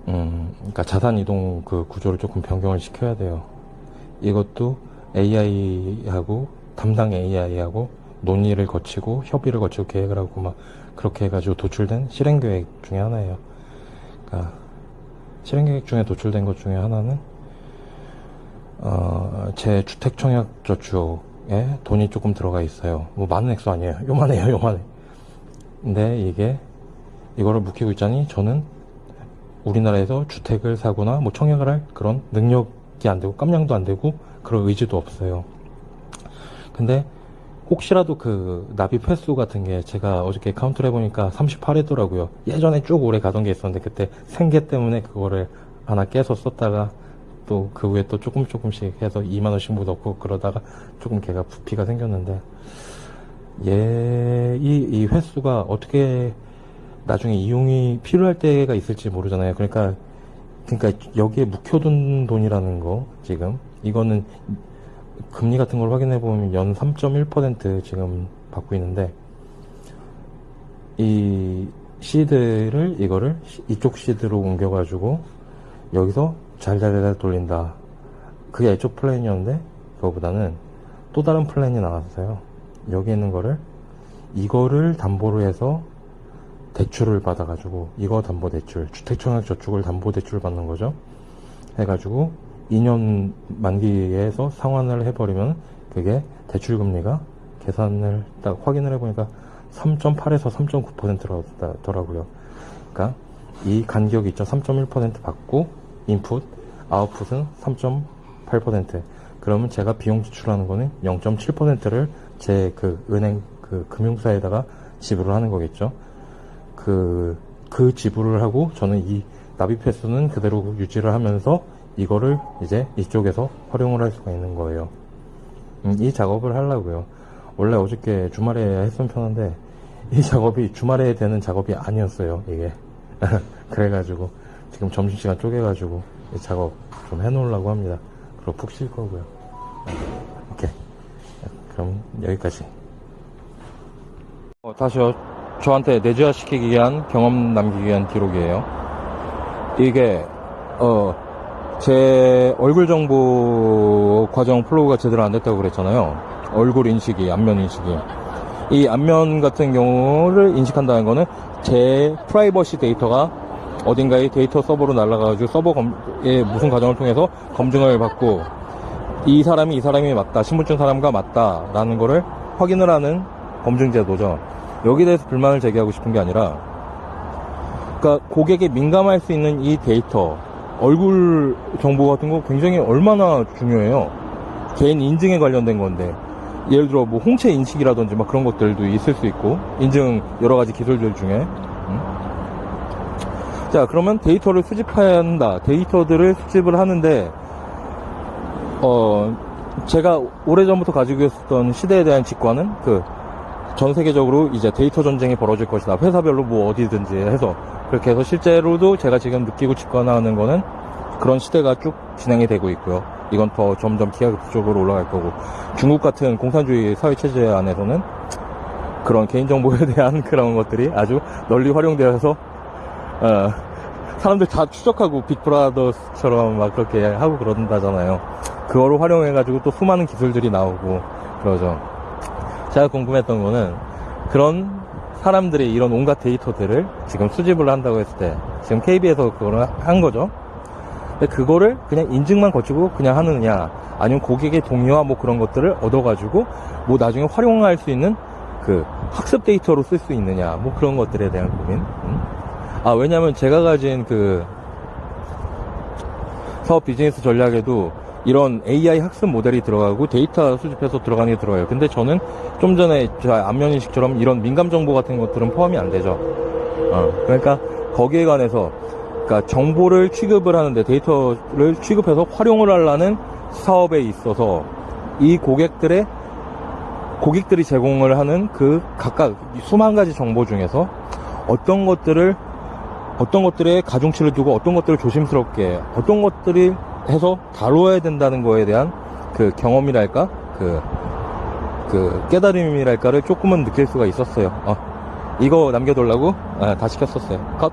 그러니까 자산 이동 그 구조를 조금 변경을 시켜야 돼요. 이것도 AI하고 담당 AI하고 논의를 거치고 협의를 거치고 계획을 하고 막 그렇게 해가지고 도출된 실행 계획 중에 하나예요. 그러니까 실행 계획 중에 도출된 것 중에 하나는 제 주택청약저축에 돈이 조금 들어가 있어요. 뭐 많은 액수 아니에요. 요만해요, 요만해. 근데 이거를 묵히고 있자니 저는 우리나라에서 주택을 사거나 뭐 청약을 할 그런 능력이 안 되고 깜냥도 안 되고 그런 의지도 없어요. 근데 혹시라도 그 납입 횟수 같은 게 제가 어저께 카운트를 해보니까 38회더라고요. 예전에 쭉 오래 가던 게 있었는데 그때 생계 때문에 그거를 하나 깨서 썼다가 또 그 후에 또 조금씩 해서 2만원씩 뭐 넣고 그러다가 조금 걔가 부피가 생겼는데, 이 횟수가 어떻게 나중에 이용이 필요할 때가 있을지 모르잖아요. 그러니까 여기에 묵혀둔 돈이라는 거, 지금 이거는 금리 같은 걸 확인해 보면 연 3.1% 지금 받고 있는데, 이 시드를 이거를 이쪽 시드로 옮겨가지고 여기서 잘 돌린다. 그게 애초 플랜이었는데 그거보다는 또 다른 플랜이 나왔어요. 여기 있는 이거를 담보로 해서 대출을 받아가지고, 이거 담보 대출, 주택청약저축을 담보 대출 받는 거죠. 해가지고 2년 만기에서 상환을 해버리면 그게 대출금리가 계산을 딱 확인을 해보니까 3.8에서 3.9%라더라고요. 그러니까 이 간격이 있죠. 3.1% 받고 인풋, 아웃풋은 3.8%. 그러면 제가 비용 지출하는 거는 0.7%를 제 은행 금융사에다가 지불을 하는 거겠죠. 그 지불을 하고 저는 이 납입 횟수는 그대로 유지를 하면서 이거를 이제 이쪽에서 활용을 할 수가 있는 거예요. 이 작업을 하려고요. 원래 어저께 주말에 했으면 편한데 이 작업이 주말에 되는 작업이 아니었어요, 이게. 그래가지고 지금 점심시간 쪼개가지고 이 작업 좀 해놓으려고 합니다. 그리고 푹 쉴 거고요. 오케이. 그럼 여기까지. 다시요. 저한테 내주화 시키기 위한, 경험 남기기 위한 기록이에요. 이게 제 얼굴 정보 과정 플로우가 제대로 안 됐다고 그랬잖아요. 얼굴 인식이, 안면 인식이. 이 안면 같은 경우를 인식한다는 거는 제 프라이버시 데이터가 어딘가에 데이터 서버로 날아가가지고 서버에 무슨 과정을 통해서 검증을 받고 이 사람이 맞다, 신분증 사람과 맞다라는 거를 확인을 하는 검증 제도죠. 여기에 대해서 불만을 제기하고 싶은 게 아니라, 그러니까 고객이 민감할 수 있는 이 데이터, 얼굴 정보 같은 거 굉장히 얼마나 중요해요. 개인 인증에 관련된 건데, 예를 들어 뭐 홍채 인식이라든지 막 그런 것들도 있을 수 있고, 인증 여러 가지 기술들 중에. 자, 그러면 데이터를 수집해야 한다. 데이터들을 수집을 하는데, 제가 오래전부터 가지고 있었던 시대에 대한 직관은 전 세계적으로 이제 데이터 전쟁이 벌어질 것이다. 회사별로 뭐 어디든지 해서. 그렇게 해서 실제로도 제가 지금 느끼고 직관하는 거는 그런 시대가 쭉 진행이 되고 있고요. 이건 더 점점 기하급수적으로 올라갈 거고, 중국 같은 공산주의 사회체제 안에서는 그런 개인정보에 대한 그런 것들이 아주 널리 활용되어서 사람들 다 추적하고 빅브라더스처럼 막 그렇게 하고 그런다잖아요. 그거를 활용해가지고 또 수많은 기술들이 나오고 그러죠. 제가 궁금했던 거는 그런 사람들이 이런 온갖 데이터들을 지금 수집을 한다고 했을 때, 지금 KB에서 그거를 한 거죠. 근데 그거를 그냥 인증만 거치고 그냥 하느냐, 아니면 고객의 동의와 뭐 그런 것들을 얻어가지고 뭐 나중에 활용할 수 있는 학습 데이터로 쓸 수 있느냐, 뭐 그런 것들에 대한 고민. 왜냐면 제가 가진 사업 비즈니스 전략에도 이런 AI 학습 모델이 들어가고 데이터 수집해서 들어가는 게 들어가요. 근데 저는 좀 전에 안면인식처럼 이런 민감 정보 같은 것들은 포함이 안 되죠. 그러니까 거기에 관해서, 그러니까 정보를 취급을 하는데, 데이터를 취급해서 활용을 하려는 사업에 있어서 이 고객들이 제공을 하는 각각 수만 가지 정보 중에서 어떤 것들에 가중치를 두고 어떤 것들을 조심스럽게, 어떤 것들이 해서 다뤄야 된다는 거에 대한 경험이랄까, 깨달음이랄까를 조금은 느낄 수가 있었어요. 이거 남겨두려고 다 시켰었어요. 컷.